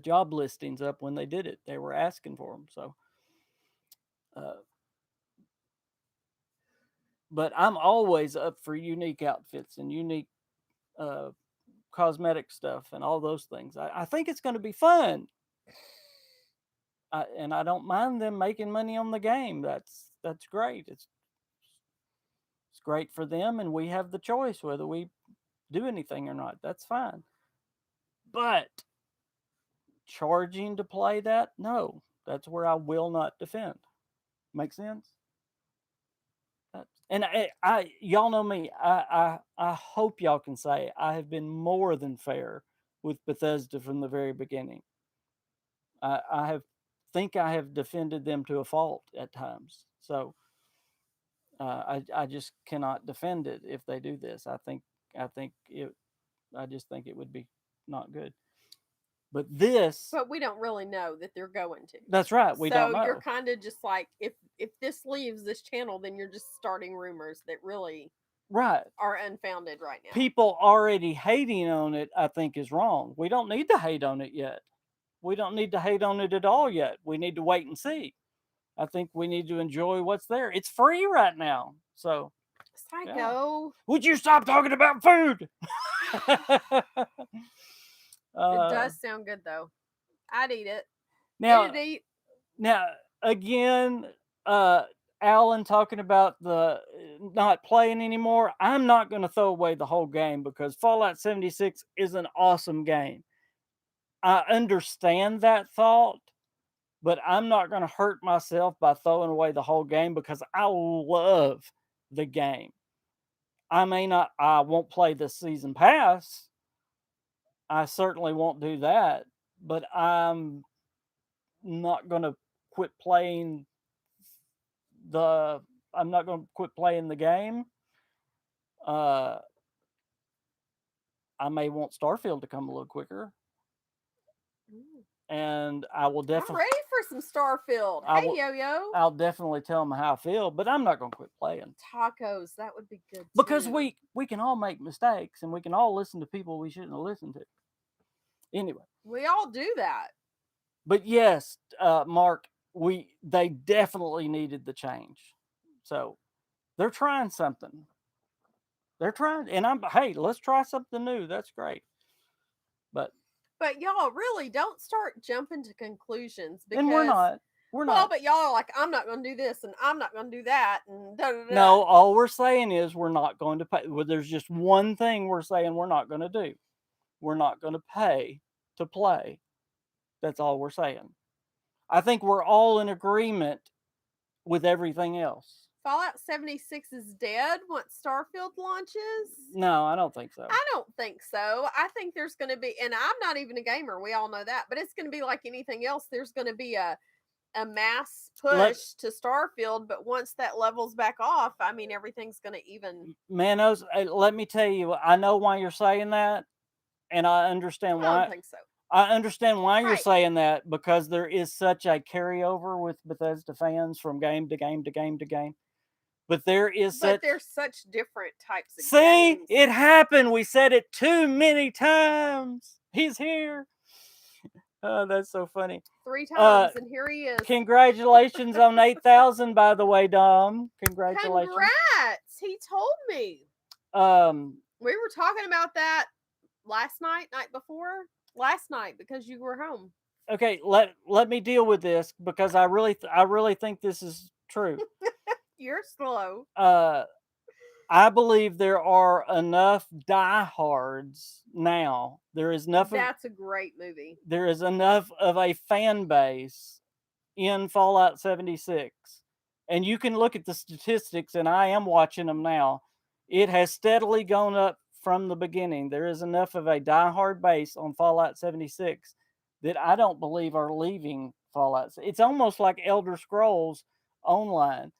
job listings up when they did it. They were asking for them. So, uh, but I'm always up for unique outfits and unique uh, cosmetic stuff and all those things. I think it's going to be fun. And I don't mind them making money on the game. That's great. It's great for them, and we have the choice whether we do anything or not. That's fine. But charging to play that, no, that's where I will not defend. Make sense? And y'all know me. I hope y'all can say I have been more than fair with Bethesda from the very beginning. I have think I have defended them to a fault at times. So I just cannot defend it if they do this. I think it. I just think it would be not good. But this, But we don't really know that they're going to. that's right. We don't So you're know. kind of just like, if this leaves this channel, then you're just starting rumors that really Right. are unfounded right now. People already hating on it, I think, is wrong. We don't need to hate on it yet. We don't need to hate on it at all yet. We need to wait and see. I think we need to enjoy what's there. It's free right now. So, Psycho. Yeah. Would you stop talking about food? It does sound good though. I'd eat it. Now, eat. Now again, Alan talking about the not playing anymore. I'm not going to throw away the whole game because Fallout 76 is an awesome game. I understand that thought, but I'm not going to hurt myself by throwing away the whole game because I love the game. I won't play the season pass. I certainly won't do that, but I'm not going to quit playing I'm not going to quit playing the game. I may want Starfield to come a little quicker. And I will definitely. I'm ready for some Starfield. Hey, Yo-Yo. I'll definitely tell them how I feel, but I'm not going to quit playing. Tacos, that would be good too. Because we can all make mistakes and we can all listen to people we shouldn't have listened to. Anyway. We all do that. But yes, Mark, they definitely needed the change. So they're trying something. They're trying, and hey, let's try something new. That's great. But y'all really don't start jumping to conclusions because and we're not. Well, but y'all are like, I'm not going to do this and I'm not going to do that and da-da-da. No, all we're saying is we're not going to pay. Well, there's just one thing we're saying we're not going to do. We're not going to pay to play. That's all we're saying. I think we're all in agreement with everything else. Fallout 76 is dead once Starfield launches? No, I don't think so. I don't think so. I think there's going to be, and I'm not even a gamer, we all know that, but it's going to be like anything else. There's going to be a mass push to Starfield, but once that levels back off, I mean, everything's going to even. Manos, let me tell you, I know why you're saying that, and I understand why. I don't think so. I understand why you're saying that because there is such a carryover with Bethesda fans from game to game to game to game. But there's such different types of games. See, it happened. We said it too many times. He's here. Oh, that's so funny. 3 times, and here he is. Congratulations on 8,000, by the way, Dom. Congratulations. Congrats. He told me. We were talking about that last night because you were home. Okay, let me deal with this because I really think this is true. You're slow. I believe there are enough diehards now. There is enough. That's a great movie. There is enough of a fan base in Fallout 76. And you can look at the statistics, and I am watching them now. It has steadily gone up from the beginning. There is enough of a diehard base on Fallout 76 that I don't believe are leaving Fallout. It's almost like Elder Scrolls Online.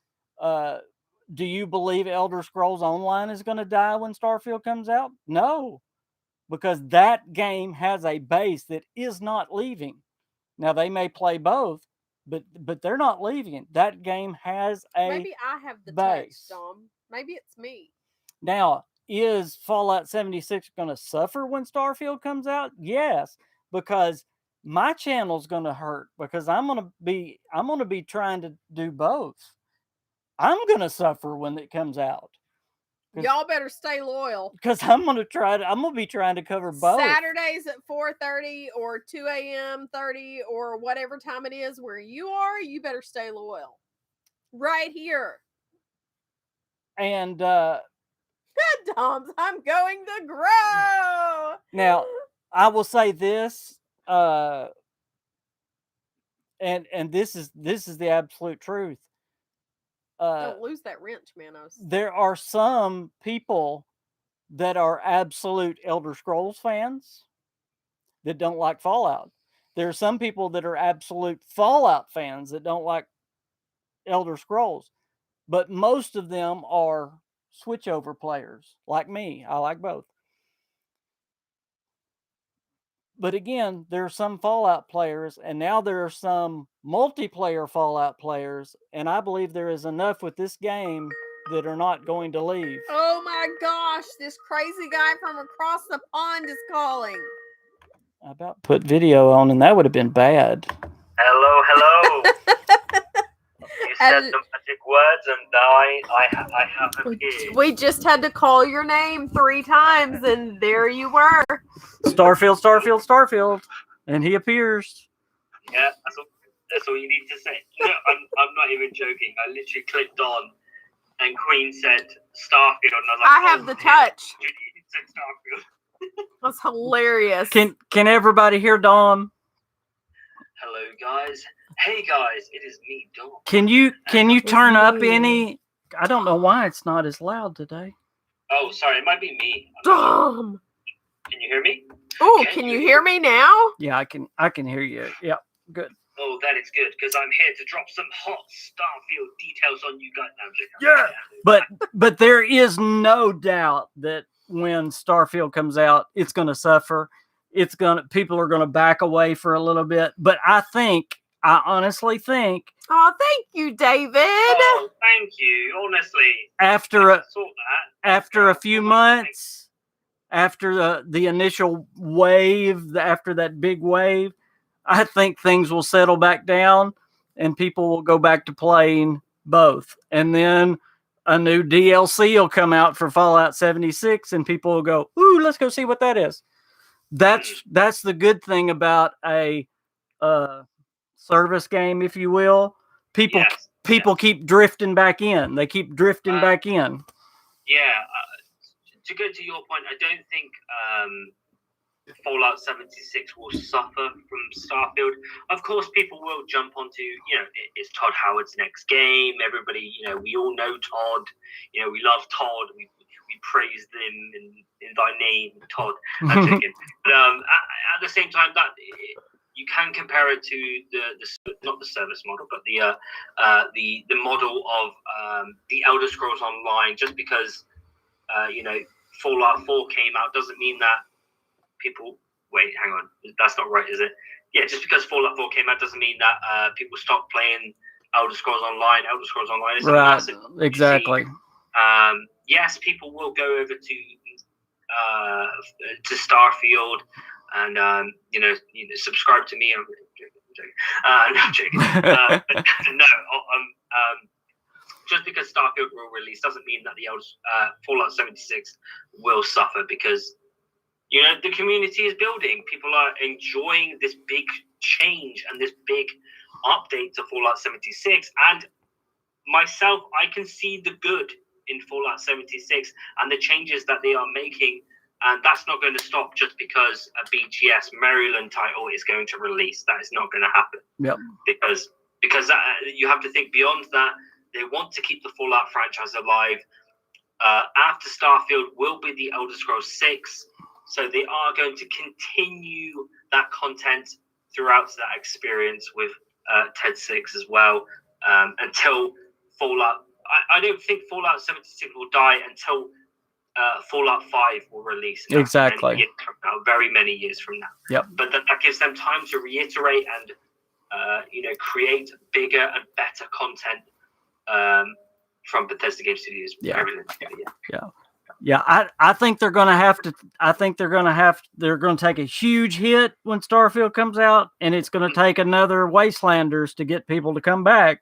Do you believe Elder Scrolls Online is going to die when Starfield comes out? No, because that game has a base that is not leaving. Now they may play both, but they're not leaving. That game has a maybe I have the base. Touch, Dom. Maybe it's me. Now, is Fallout 76 going to suffer when Starfield comes out? Yes, because my channel's going to hurt because I'm going to be trying to do both. I'm going to suffer when it comes out. Y'all better stay loyal. Because I'm going to be trying to cover both. Saturdays at 4:30 or 2 a.m. 30 or whatever time it is where you are, you better stay loyal. Right here. And Dom's, I'm going to grow. Now, I will say this, and this is the absolute truth. Don't lose that wrench, Manos. There are some people that are absolute Elder Scrolls fans that don't like Fallout. There are some people that are absolute Fallout fans that don't like Elder Scrolls, but most of them are switchover players like me. I like both. But again, there are some Fallout players, and now there are some multiplayer Fallout players, and I believe there is enough with this game that are not going to leave. Oh my gosh, this crazy guy from across the pond is calling. I about put video on, and that would have been bad. Hello. You said the magic words, and now I have appeared. We just had to call your name 3 times, and there you were. Starfield. And he appears. Yeah, that's all you need to say. No, I'm not even joking. I literally clicked on, and Queen said Starfield, and I was like, I have the touch. You said Starfield. That's hilarious. Can everybody hear Dawn? Hello, guys. Hey, guys. It is me, Dawn. Can you turn up any? I don't know why it's not as loud today. Oh, sorry. It might be me. Dumb. Can you hear me? Oh, can you hear me now? Yeah, I can hear you. Yeah, good. Oh, that is good, because I'm here to drop some hot Starfield details on you guys now. Yeah, but there is no doubt that when Starfield comes out, it's going to suffer. People are going to back away for a little bit. But I honestly think. Oh, thank you, David. Oh, thank you. Honestly, after a few months, after the initial wave, after that big wave, I think things will settle back down and people will go back to playing both. And then a new DLC will come out for Fallout 76 and people will go, ooh, let's go see what that is. That's the good thing about a service game, if you will. People keep drifting back in. They keep drifting back in. Yeah. To go to your point, I don't think Fallout 76 will suffer from Starfield. Of course, people will jump onto, it's Todd Howard's next game. Everybody, we all know Todd. We love Todd. We praise them in thy name, Todd. I'm joking. But at the same time, that you can compare it to the not the service model, but the model of the Elder Scrolls Online. Just because Fallout 4 came out doesn't mean that people. Wait, hang on, that's not right, is it? Yeah, just because Fallout 4 came out doesn't mean that people stop playing Elder Scrolls Online. Elder Scrolls Online is a massive. Exactly. Yes, people will go over to Starfield and subscribe to me. I'm joking. But no, just because Starfield will release doesn't mean that the Fallout 76 will suffer, because the community is building. People are enjoying this big change and this big update to Fallout 76. And myself, I can see the good in Fallout 76 and the changes that they are making. And that's not going to stop just because a BGS Maryland title is going to release. That is not going to happen. Yep. Because you have to think beyond that. They want to keep the Fallout franchise alive. After Starfield will be the Elder Scrolls 6. So they are going to continue that content throughout that experience with TED 6 as well, until Fallout. I don't think Fallout 76 will die until Fallout 5 will release. Exactly. Very many years from now. Yep. But that gives them time to reiterate and create bigger and better content from Bethesda Game Studios. Yeah. Yeah, I think they're going to have to. I think they're going to take a huge hit when Starfield comes out, and it's going to take another Wastelanders to get people to come back.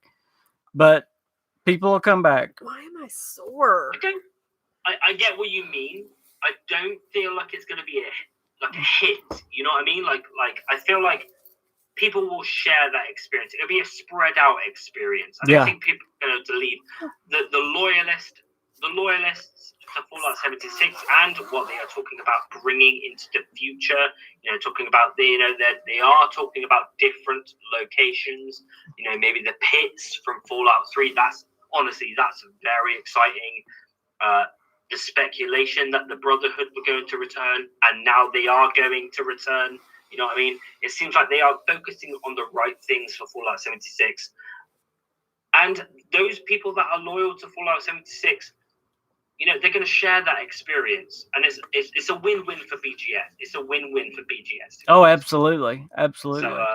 But people will come back. Why am I sore? I get what you mean. I don't feel like it's going to be a hit. You know what I mean? Like I feel like people will share that experience. It'll be a spread out experience. I don't think people are going to leave. The loyalists to Fallout 76 and what they are talking about bringing into the future. Talking about that they are talking about different locations. Maybe the pits from Fallout 3. That's very exciting. The speculation that the Brotherhood were going to return, and now they are going to return. You know what I mean? It seems like they are focusing on the right things for Fallout 76. And those people that are loyal to Fallout 76, you know, they're going to share that experience. And it's a win-win for BGS. It's a win-win for BGS. Oh, absolutely. Absolutely. So,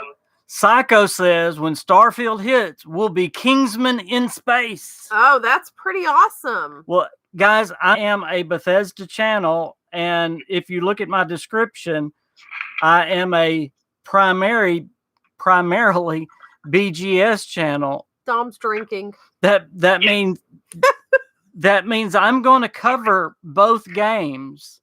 Psycho says, when Starfield hits, we'll be Kingsman in space. Oh, that's pretty awesome. Well, guys, I am a Bethesda channel. And if you look at my description, I am a primarily BGS channel. Dom's drinking. That means I'm going to cover both games.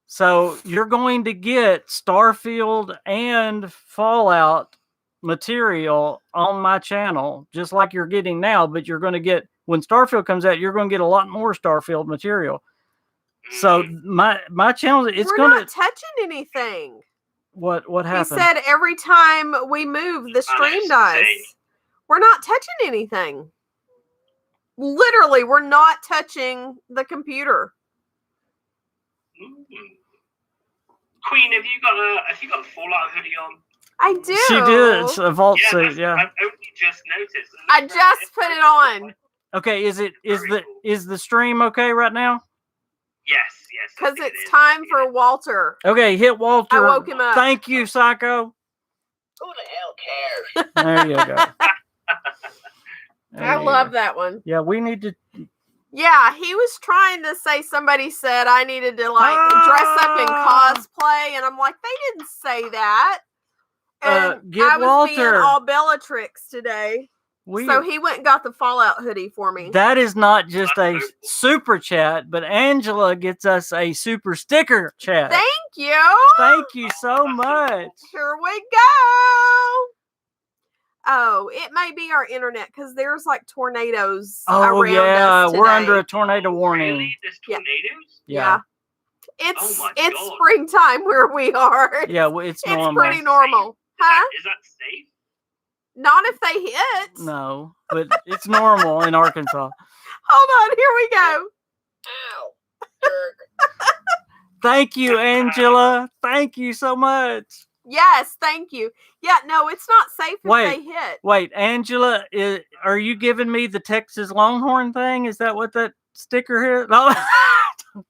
So you're going to get Starfield and Fallout material on my channel, just like you're getting now. But you're going to get, when Starfield comes out, you're going to get a lot more Starfield material. So my channel, We're not touching anything. What happened? He said every time we move, the stream dies. We're not touching anything. Literally, we're not touching the computer. Queen, have you got a Fallout hoodie on? I do. She did. It's a vault suit. Yeah. I've only just noticed. I just put it on. Okay. Is the stream okay right now? Yes. Because it's time for Walter. Okay, hit Walter. I woke him up. Thank you, Psycho. Who the hell cares? There you go. I love that one. Yeah, we need to. Yeah, he was trying to say, somebody said I needed to dress up in cosplay, and I'm like, they didn't say that. And get I was Walter. being all Bellatrix today. So he went and got the Fallout hoodie for me. That is not just a super chat, but Angela gets us a super sticker chat. Thank you. Thank you so much. Here we go. Oh, it may be our internet because there's like tornadoes around us today. We're under a tornado warning. Really? There's tornadoes? Yeah. It's springtime where we are. Yeah, it's normal. It's pretty normal. Huh? Is that safe? Not if they hit. No, but it's normal in Arkansas. Hold on, here we go. Ow. Thank you, Angela. Thank you so much. Yes, thank you. Yeah, no, it's not safe if they hit. Wait, Angela, are you giving me the Texas Longhorn thing? Is that what that sticker here? No,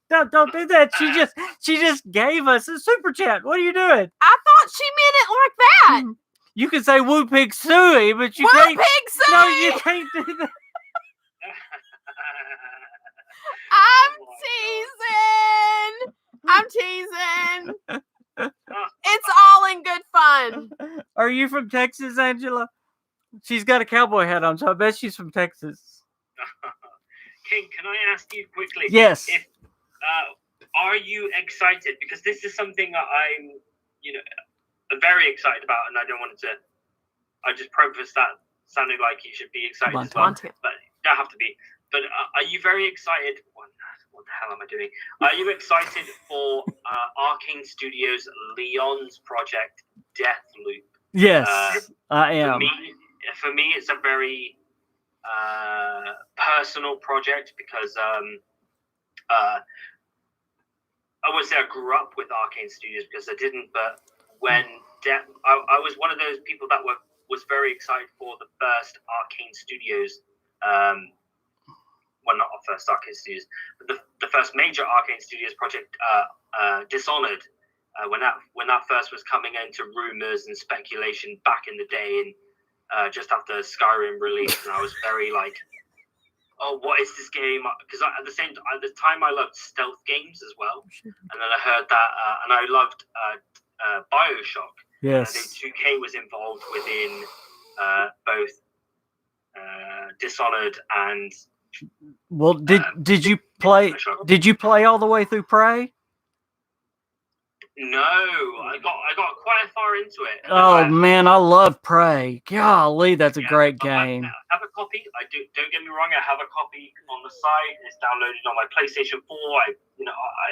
don't do that. She just gave us a super chat. What are you doing? I thought she meant it like that. You can say Woo Pig Suey, but you Woo can't. Pig Suey! No, you can't do that. I'm teasing. It's all in good fun. Are you from Texas, Angela? She's got a cowboy hat on, so I bet she's from Texas. King, can I ask you quickly? Yes. Are you excited? Because this is something that I'm, very excited about, and I don't want to. I just preface that sounding like you should be excited as well, but you don't have to be. But are you very excited? What the hell am I doing? Are you excited for Arcane Studios' Leon's project, Deathloop? Yes, I am. For me, it's a very personal project because I would say I grew up with Arcane Studios because I didn't, but when I was one of those people that was very excited for the first Arcane Studios. Well, not our first Arcane Studios, but the first major Arcane Studios project, Dishonored, when that first was coming into rumors and speculation back in the day, and just after Skyrim released, and I was very like, oh, what is this game? Because at the time I loved stealth games as well, and then I heard that, and I loved BioShock. Yes. And I knew 2K was involved within both Dishonored and. Well, did you play? Did you play all the way through Prey? No, I got quite far into it. Oh man, I love Prey. Golly, that's a great game. I have a copy. Don't get me wrong. I have a copy on the site. It's downloaded on my PlayStation 4.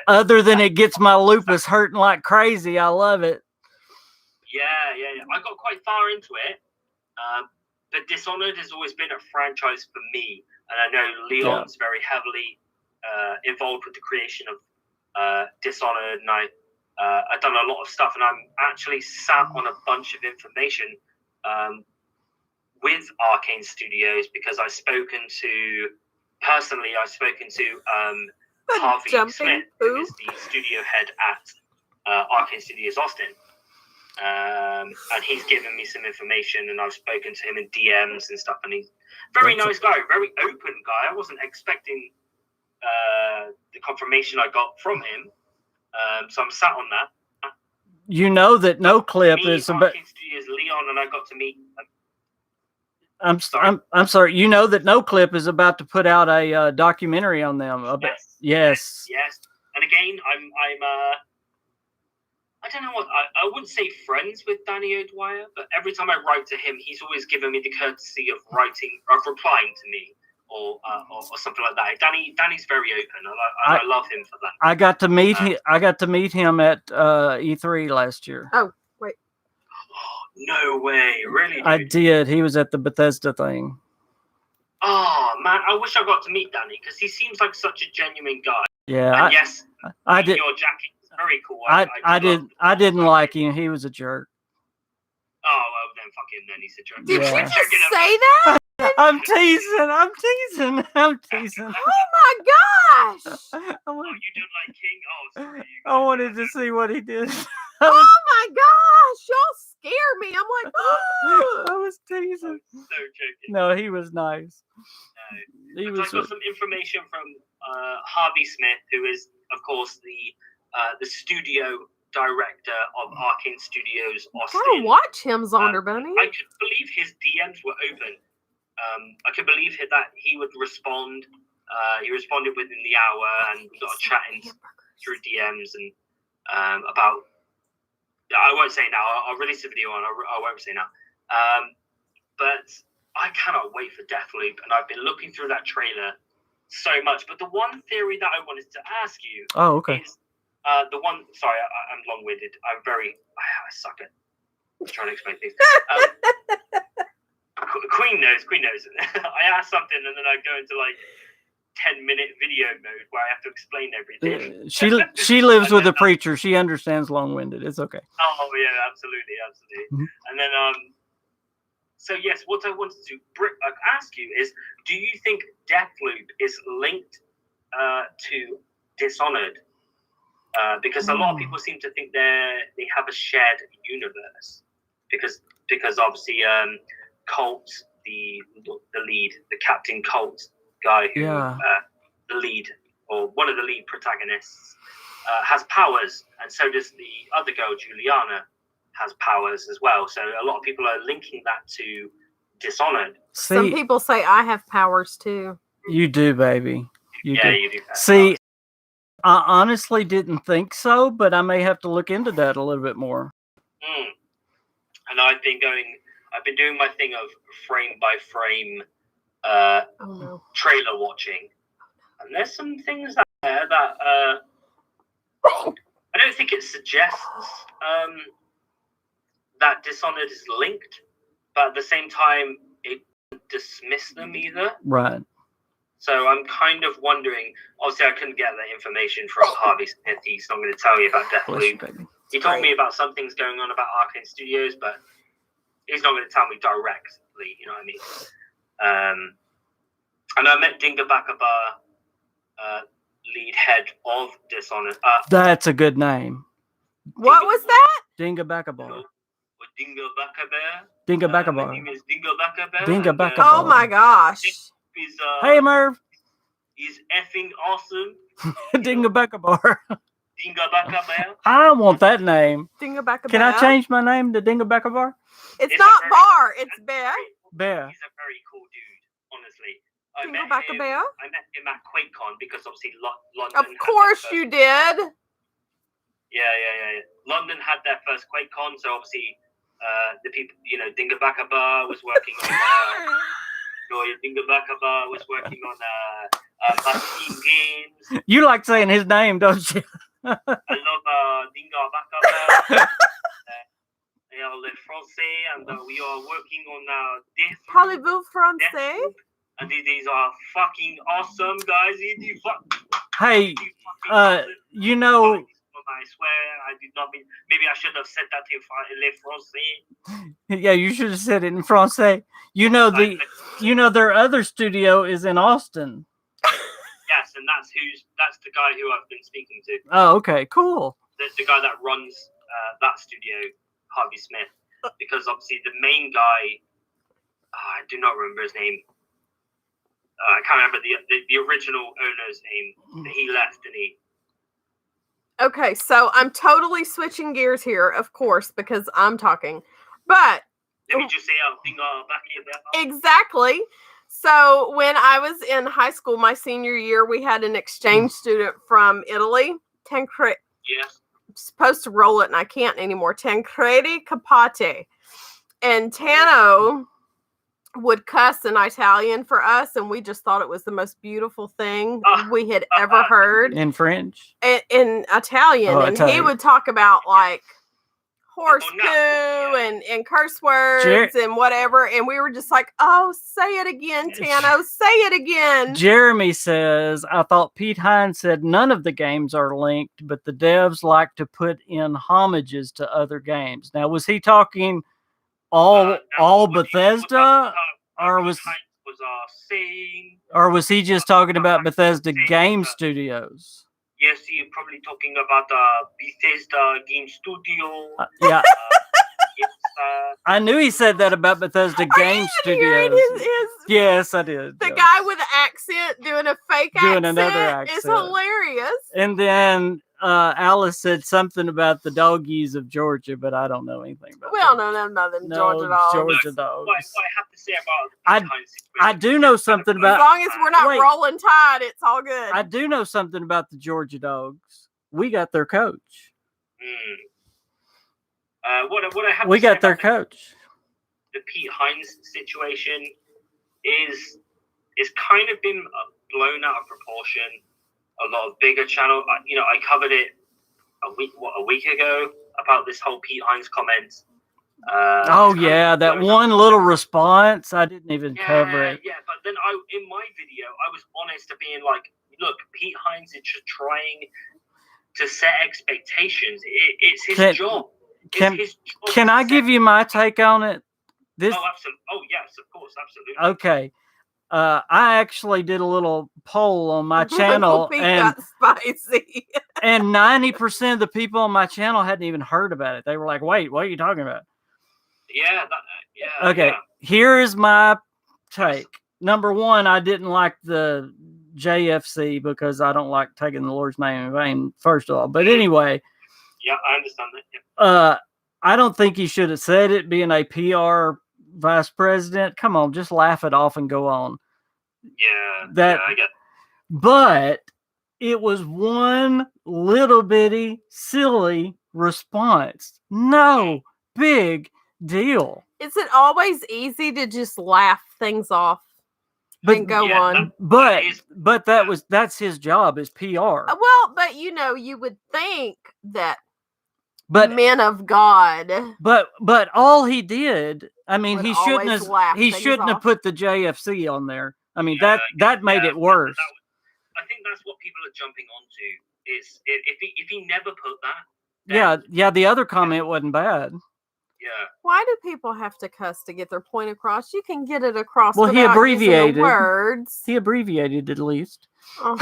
Other than it gets my lupus hurting like crazy, I love it. Yeah. I got quite far into it. But Dishonored has always been a franchise for me. And I know Leon's very heavily involved with the creation of Dishonored, and I've done a lot of stuff, and I'm actually sat on a bunch of information with Arcane Studios because I've spoken to Harvey Smith, who is the studio head at Arcane Studios Austin. And he's given me some information, and I've spoken to him in DMs and stuff, and he's very nice guy, very open guy. I wasn't expecting the confirmation I got from him, so I'm sat on that. You know that no clip is about. Studios Leon and I got to meet. I'm sorry. You know that no clip is about to put out a documentary on them. Yes. And again, I'm I don't know what I wouldn't say friends with Danny O'Dwyer, but every time I write to him, he's always given me the courtesy of replying to me or something like that. Danny's very open, and I love him for that. I got to meet him. I got to meet him at E3 last year. Oh wait, no way, really? Dude? I did. He was at the Bethesda thing. Oh man, I wish I got to meet Danny because he seems like such a genuine guy. Yeah, and I did. Your jacket. Very cool. I didn't like him. He was a jerk. Oh well, then fuck him. Then he's a jerk. Did you just say that? I'm teasing. Oh my gosh! Oh, you don't like King? Oh, sorry. I wanted to see what he did. Oh my gosh! Y'all scare me. I'm like, I was teasing. So joking. No, he was nice. I got some information from Harvey Smith, who is, of course, the studio director of Arcane Studios Austin. Gotta watch him, Zonderbunny. I could believe his DMs were open. I could believe that he would respond. He responded within the hour, and we got chatting through DMs and about. I won't say now. I'll release a video on. I won't say now. But I cannot wait for Deathloop, and I've been looking through that trailer so much. But the one theory that I wanted to ask you is the one. Sorry, I'm long-winded. I suck at trying to explain things. Queen knows. I ask something, and then I go into like 10-minute video mode where I have to explain everything. She lives with a preacher. She understands long-winded. It's okay. Oh yeah, absolutely. Mm-hmm. And then so yes, what I wanted to ask you is, do you think Deathloop is linked to Dishonored? Because a lot of people seem to think they have a shared universe. Because obviously Colt, the lead, the Captain Colt guy who the lead or one of the lead protagonists has powers, and so does the other girl, Juliana, has powers as well. So a lot of people are linking that to Dishonored. Some people say I have powers too. You do, baby. You do. See, I honestly didn't think so, but I may have to look into that a little bit more. And I've been doing my thing of frame by frame trailer watching, and there's some things out there that I don't think it suggests that Dishonored is linked, but at the same time it doesn't dismiss them either. Right. So I'm kind of wondering, obviously I couldn't get that information from Harvey Smith. He's not going to tell me about Deathloop. He told me about some things going on about Arcane Studios, but he's not going to tell me directly, you know what I mean? And I met Dinga Bakabar, lead head of Dishonored. That's a good name. What was that? Dinga Bakabar. Dinga Bakabar. Dinga Bakabar. My name is Dinga Bakabar. Dinga Bakabar. Oh my gosh. Hey Merv. He's effing awesome. Dinga Bakabar. Dinga Bakabar. I want that name. Dinga Bakabar. Can I change my name to Dinga Bakabar? It's not Bar, it's Bear. Bear. He's a very cool dude, honestly. I Dinga met him at QuakeCon because obviously London. Of course you did. Yeah. London had their first QuakeCon, so obviously the people, Dinga Bakabar was working on. Dinga Bakabar was working on Team games. You like saying his name, don't you? I love Dinga Bakabar. They are le français, and we are working on Parlez-vous français? And these are fucking awesome, guys. Hey, I swear, I do not been. Maybe I should have said that in français. Yeah, you should have said it in Francais. You know their other studio is in Austin. Yes, and that's the guy who I've been speaking to. Oh, okay, cool. The guy that runs that studio, Harvey Smith, because obviously the main guy, I do not remember his name. I can't remember the original owner's name. He left, didn't he? Okay, so I'm totally switching gears here, of course, because I'm talking. But let me just say back here. Exactly. So when I was in high school, my senior year, we had an exchange student from Italy. Yes. I'm supposed to roll it, and I can't anymore. Tancredi Capate. And Tano would cuss in Italian for us, and we just thought it was the most beautiful thing we had ever heard. In French? In Italian. And Italian. He would talk about, like, horse poo and curse words and whatever. And we were just like, oh, say it again, Tano. Say it again. Jeremy says, I thought Pete Hines said none of the games are linked, but the devs like to put in homages to other games. Now, was he talking all Bethesda, or was he just talking about Bethesda game studios? Yes, you're probably talking about Bethesda game studio. Yeah. I knew he said that about Bethesda game studios. Yes, I did. The guy with the accent doing a fake accent another accent is hilarious. And then Alice said something about the doggies of Georgia, but I don't know anything about We don't know nothing Georgia dogs. Georgia dogs. What I have to say about I do know something about. As long as we're not rolling tide, it's all good. I do know something about the Georgia dogs. We got their coach. What I have we to got say their about coach. The Pete Hines situation is kind of been blown out of proportion. A lot of bigger channel, I covered it a week ago about this whole Pete Hines comment. That one little response. I didn't even cover it. Yeah, but then in my video, I was honest to being like, look, Pete Hines is just trying to set expectations. It's his job. Can I give you my take on it? Absolutely. Oh, yes, of course, absolutely. Okay. I actually did a little poll on my channel, and got spicy. And 90% of the people on my channel hadn't even heard about it. They were like, "Wait, what are you talking about?" Yeah. Okay. Yeah. Here is my take. Number one, I didn't like the JFC because I don't like taking the Lord's name in vain. First of all, but anyway. Yeah, I understand that. Yeah. I don't think he should have said it. Being a PR vice president, come on, just laugh it off and go on. Yeah, I get it. But it was one little bitty silly response. No big deal. Is it always easy to just laugh things off and go on? But that's his job as PR. Well, but you would think that men of God. But all he did, I mean, he shouldn't have put the JFC on there. I mean, that made it worse. I think that's what people are jumping onto. Is if he never put that. Yeah. The other comment wasn't bad. Yeah. Why do people have to cuss to get their point across? You can get it across. Well, he abbreviated words. He abbreviated at least. Oh.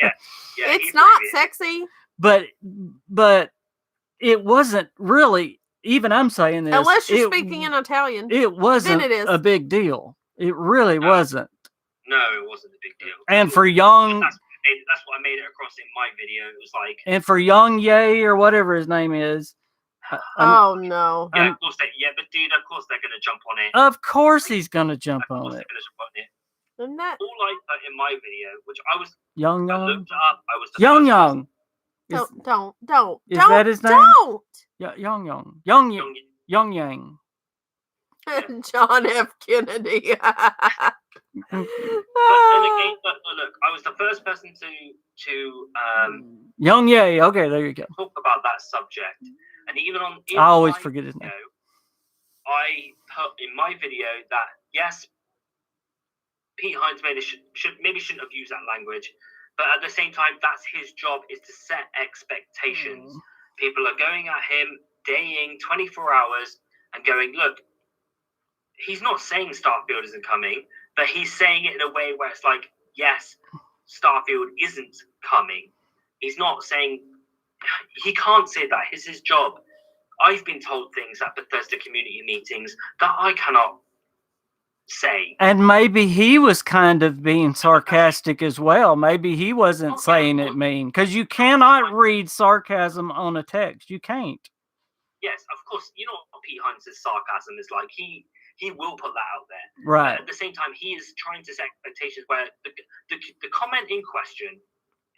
yeah. It's not sexy. But it wasn't really. Even I'm saying this. Unless you're speaking in Italian. It wasn't a big deal. It really wasn't. No, it wasn't a big deal. And for young... That's what I made it across in my video. It was like... And for young Ye, or whatever his name is... oh, no. Yeah, of course but dude, of course they're going to jump on it. Of course he's going to jump on it. Isn't that... All I put in my video, which I was... Young. I looked up, I was... Young. Don't. Is that his name? Don't. Yeah, Young Yang. John F. Kennedy. But then again, look, I was the first person to Young Ye. Okay, there you go. Talk about that subject, and even I always forget his name. I put in my video that yes, Pete Hines shouldn't have used that language, but at the same time, that's his job is to set expectations. People are going at him day in, 24 hours, and going, look, he's not saying Starfield isn't coming, but he's saying it in a way where it's like, yes, Starfield isn't coming. He's not saying, he can't say that. It's his job. I've been told things at Bethesda community meetings that I cannot say. And maybe he was kind of being sarcastic as well. Maybe he wasn't saying it mean, because you cannot read sarcasm on a text. You can't. Yes, of course. You know what Pete Hines' sarcasm is like. He will put that out there. Right. But at the same time, he is trying to set expectations where the comment in question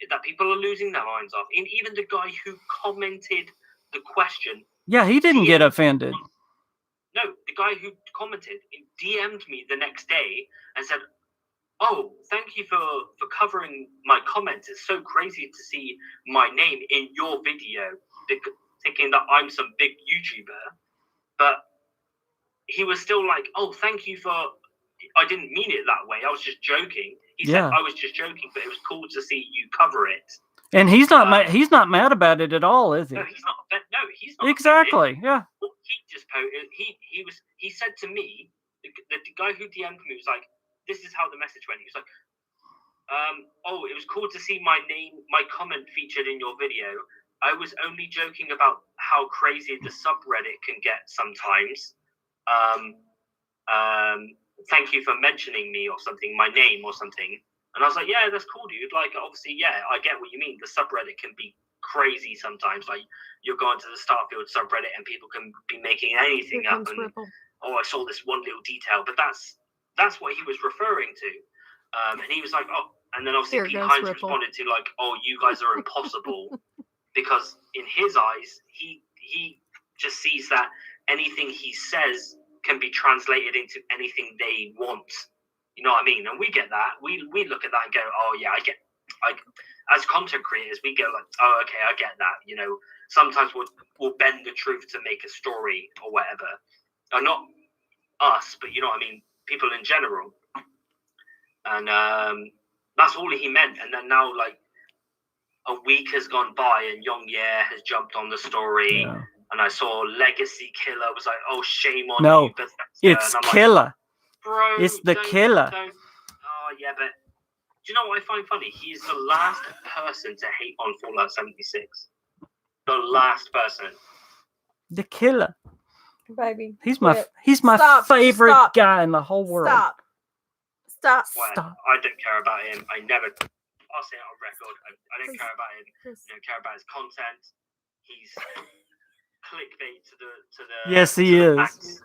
that people are losing their minds off. And even the guy who commented the question. Yeah, he didn't get offended. No, the guy who commented DM'd me the next day and said, "Oh, thank you for covering my comments. It's so crazy to see my name in your video," thinking that I'm some big YouTuber. But he was still like, "Oh, thank you for. I didn't mean it that way. I was just joking." He said, "I was just joking, but it was cool to see you cover it." And he's not mad. He's not mad about it at all, is he? No, he's not. No, he's not. Exactly. Yeah. He just posted. He said to me, the guy who DM'd me was like, "This is how the message went." He was like, "Oh, it was cool to see my comment featured in your video. I was only joking about how crazy the subreddit can get sometimes. Thank you for mentioning me or something, my name or something." And I was like, "Yeah, that's cool, dude. Like, obviously, yeah, I get what you mean. The subreddit can be crazy sometimes. Like, you're going to the Starfield subreddit and people can be making anything up. And I saw this one little detail." But that's what he was referring to. And he was like, "Oh," and then obviously Pete Hines responded to like, "Oh, you guys are impossible," because in his eyes, he just sees that anything he says can be translated into anything they want. You know what I mean? And we get that. We look at that and go, "Oh yeah, I get." Like, as content creators, we go like, "Oh, okay, I get that." You know, sometimes we'll bend the truth to make a story or whatever. Or not us, but you know what I mean, people in general. And that's all he meant. And then now, like, a week has gone by and Young Ye has jumped on the story. Yeah. And I saw Legacy Killer was like, "Oh, shame on you." But it's Killer. Like, bro, it's the Killer. Oh, yeah, but do you know what I find funny? He's the last person to hate on Fallout 76. The last person. The Killer. Baby. He's my favorite guy in the whole world. Stop. Well, I don't care about him. I'll say it on record. I don't care about him. I don't care about his content. He's clickbait to the Yes, he is. Max.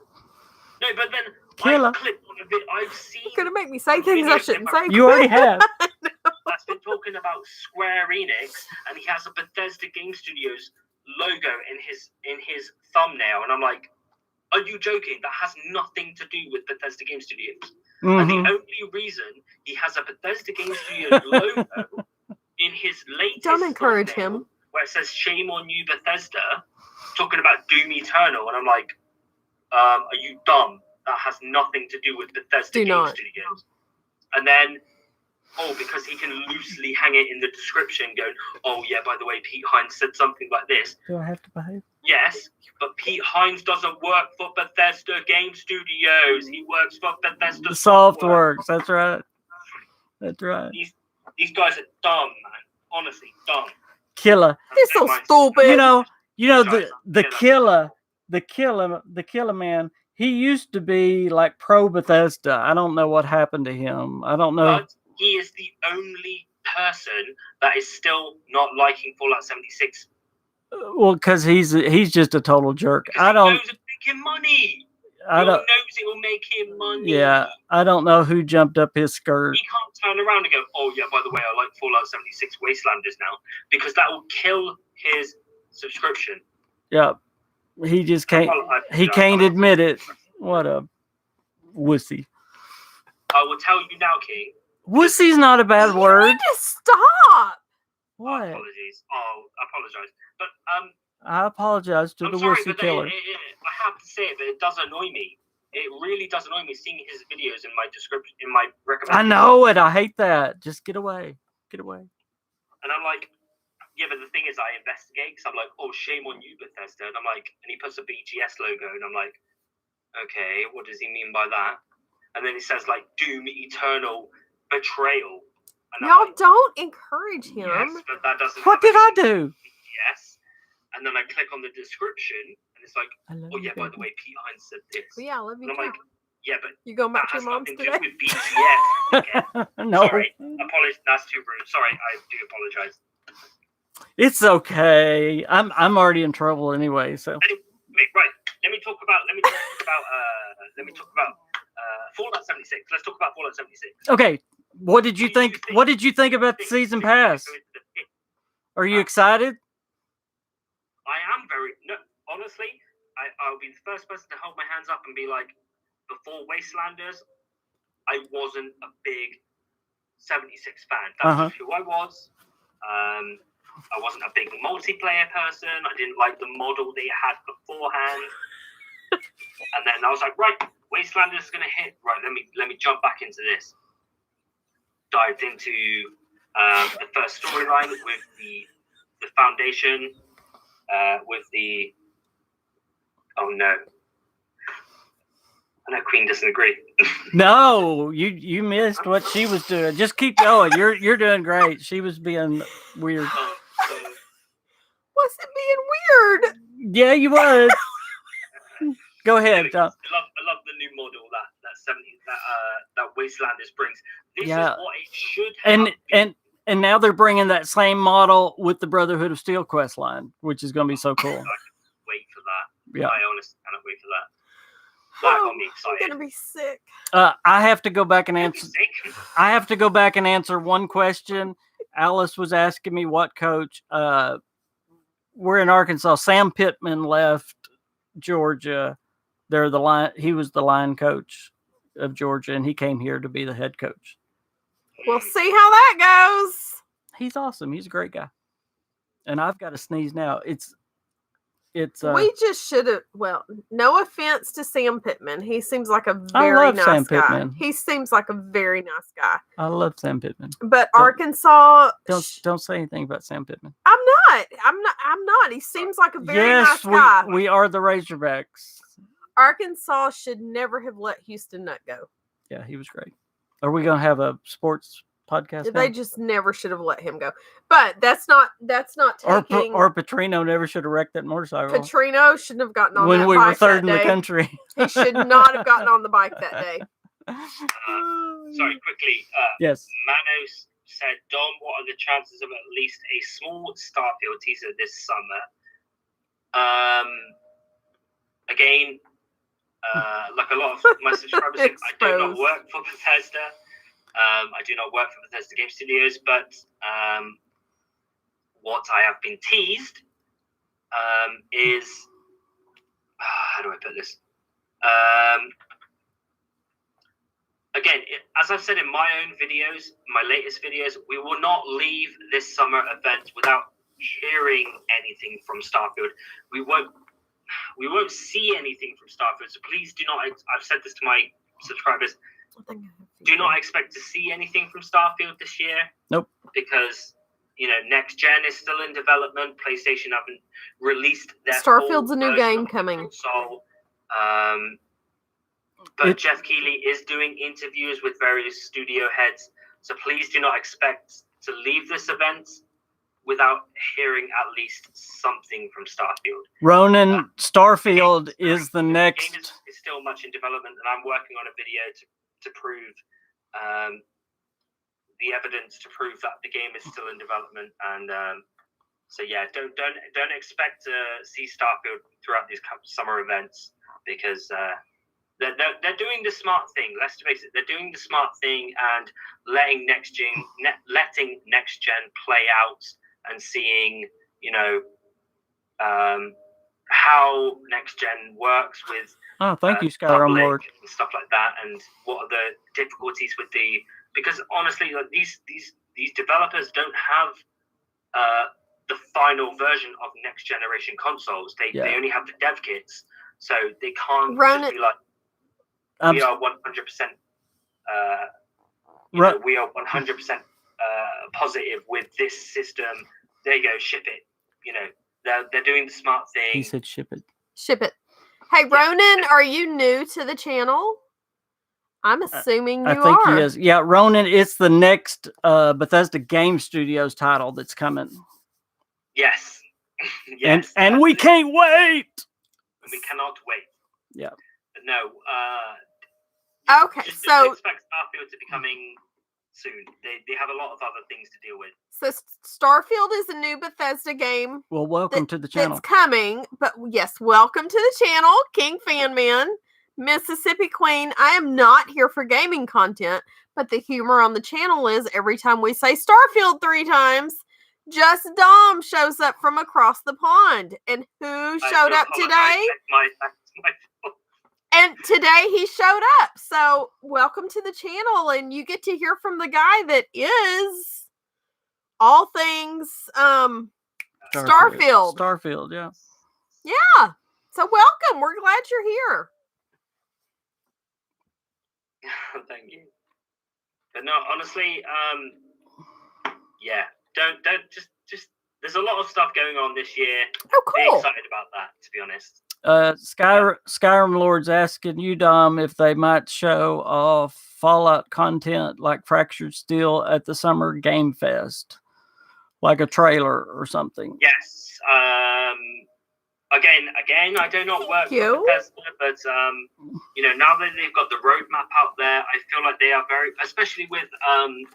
No, but then Killer. I clicked on a bit. I've seen. You're gonna make me say things I shouldn't say. You already have. That's been talking about Square Enix, and he has a Bethesda Game Studios logo in his thumbnail, and I'm like, "Are you joking? That has nothing to do with Bethesda Game Studios." Mm-hmm. And the only reason he has a Bethesda Game Studios logo in his latest don't encourage him, where it says "Shame on you, Bethesda," talking about Doom Eternal, and I'm like, "Are you dumb? That has nothing to do with Bethesda Game Studios." And then, because he can loosely hang it in the description, going, "Oh yeah, by the way, Pete Hines said something like this." Do I have to behave? Yes, but Pete Hines doesn't work for Bethesda Game Studios. He works for Bethesda Softworks. That's right. That's right. These guys are dumb, man. Honestly, dumb. Killer. They're so stupid. You know the Killer man. He used to be like pro Bethesda. I don't know what happened to him. I don't know. But he is the only person that is still not liking Fallout 76. Well, because he's just a total jerk. Because he knows it'll make him money. He knows it will make him money. Yeah, I don't know who jumped up his skirt. He can't turn around and go, "Oh yeah, by the way, I like Fallout 76 Wastelanders now," because that will kill his subscription. Yeah, he just can't. He can't admit it. What a wussy. I will tell you now, King. Wussy's not a bad word. You need to stop. What? Apologies. I apologize. But I apologize to the Wussy Killer. I have to say it, but it does annoy me. It really does annoy me seeing his videos in my description, in my recommendation. I know it. I hate that. Just get away. Get away. And I'm like, yeah, but the thing is, I investigate because I'm like, oh, shame on you, Bethesda. And I'm like, and he puts a BGS logo, and I'm like, okay, what does he mean by that? And then he says like Doom Eternal Betrayal. And Y'all like, don't encourage him. yes, but that doesn't. What did I do? Yes. And then I click on the description, and it's like, oh yeah, by the way, Pete Hines said this. Well, yeah, I love you And I'm too. like, yeah, but You going that back to has your mom's nothing to do today? with BGS. Okay? No, Sorry, apologies. That's too rude. Sorry, I do apologize. it's okay. I'm already in trouble anyway. So Anyway, right. Let me talk about Fallout 76. Let's talk about Fallout 76. okay, what did you think? What did you think about the season pass? Are you excited? I am honestly, I'll be the first person to hold my hands up and be like, before Wastelanders, I wasn't a big 76 fan. That's just who I was. I wasn't a big multiplayer person. I didn't like the model they had beforehand. And then I was like, right, Wastelanders is going to hit. Right, let me jump back into this. Dived into the first storyline with the Foundation, with the... Oh, no. I know Queen doesn't agree. No, you missed what she was doing. Just keep going. You're doing great. She was being weird. Was it being weird? Yeah, you was. Go ahead, Tom. I love the new model that Wastelanders brings. This is Yeah. what it should have And now they're bringing that same model with the Brotherhood of Steel quest line, which is going to be so cool. I can wait for that. Yeah. I honestly cannot wait for that. That got me excited. I'm gonna be sick. I have to go back and answer. Sick. I have to go back and answer one question. Alice was asking me what coach. We're in Arkansas. Sam Pittman left Georgia. They're the line. He was the line coach of Georgia, and he came here to be the head coach. We'll see how that goes. He's awesome. He's a great guy. And I've got to sneeze now. It's. We just should have. Well, no offense to Sam Pittman. He seems like a I very love nice Sam guy. Pittman. He seems like a very nice guy. I love Sam Pittman. But Arkansas. Don't say anything about Sam Pittman. I'm not. He seems like a very nice guy. We are the Razorbacks. Arkansas should never have let Houston Nutt go. Yeah, he was great. Are we gonna have a sports podcast? They just never should have let him go. But that's not taking. Or Petrino never should have wrecked that motorcycle. Petrino shouldn't have gotten on when that we bike were third in that the day. country. He should not have gotten on the bike that day. Sorry, quickly. Yes. Manos said, Dom, what are the chances of at least a small Starfield teaser this summer? Again, like a lot of my subscribers, I do not work for Bethesda. I do not work for Bethesda Game Studios, but what I have been teased is... how do I put this? Again, as I've said in my own videos, my latest videos, we will not leave this summer event without hearing anything from Starfield. We won't see anything from Starfield, so please do not, I've said this to my subscribers, do not expect to see anything from Starfield this year. Nope. Because, next gen is still in development. PlayStation haven't released their Starfield's a new game coming. So, but Jeff Keighley is doing interviews with various studio heads. So please do not expect to leave this event without hearing at least something from Starfield. Ronan, Starfield is the next... The game is still much in development, and I'm working on a video to prove the evidence to prove that the game is still in development. And so yeah, don't expect to see Starfield throughout these summer events, because they're doing the smart thing. Let's face it, they're doing the smart thing and letting next gen play out and seeing how next gen works with thank you, Skyrim Lord, and stuff like that, and what are the difficulties with because honestly, like these developers don't have the final version of next generation consoles. They only have the dev kits, so they can't just be like, we are 100%. We are 100% positive with this system. there you go, ship it. You know, they're doing the smart thing. He said ship it. Ship it. Hey, Ronan, are you new to the channel? I'm assuming you I think are. he is. Yeah, Ronan, it's the next Bethesda Game Studios title that's coming. Yes. Yes. And we can't wait. We cannot wait. Yeah. No. Okay, just so expect Starfield to be coming soon. They have a lot of other things to deal with. So Starfield is a new Bethesda game. Well, welcome to the channel. It's coming, but yes, welcome to the channel, KingFanMan, Mississippi Queen. I am not here for gaming content, but the humor on the channel is every time we say Starfield 3 times, Just Dom shows up from across the pond. And who showed up today? My And today he showed up. So welcome to the channel, and you get to hear from the guy that is all things Starfield. Starfield, yeah. Yeah. So welcome. We're glad you're here. Thank you. But no, honestly, yeah. Don't just there's a lot of stuff going on this year. Oh, Be cool. excited about that, to be honest. Skyrim Lord's asking you, Dom, if they might show off Fallout content like Fractured Steel at the Summer Game Fest, like a trailer or something. Yes. Again, I do not work for Bethesda, but you know, now that they've got the roadmap out there, I feel like they are very, especially with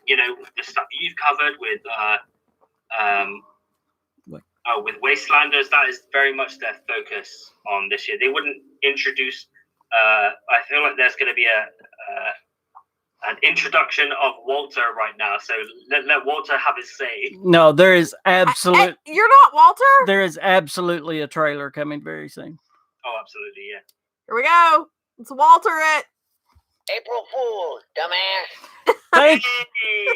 you know, the stuff you've covered with with Wastelanders, that is very much their focus on this year. They wouldn't introduce. I feel like there's going to be an introduction of Walter right now, so let Walter have his say. No, there is absolute. You're not Walter? There is absolutely a trailer coming very soon. Oh, absolutely, yeah. Here we go. It's Walter at April Fool, dumbass.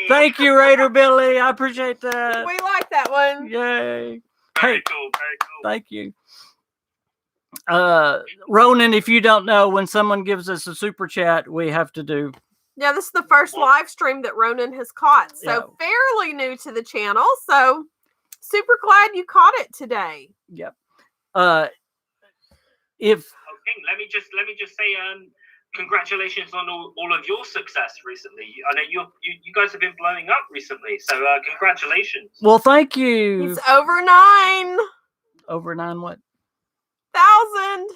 Thank you, Raider Billy. I appreciate that. We like that one. Yay. Very cool, very cool. Thank you. Ronan, if you don't know, when someone gives us a super chat, we have to do. Yeah, this is the first live stream that Ronan has caught. So fairly new to the channel. So super glad you caught it today. Yep. King, let me just say congratulations on all of your success recently. I know you guys have been blowing up recently, so congratulations. Well, thank you. It's over 9. Over 9 what? 1,000.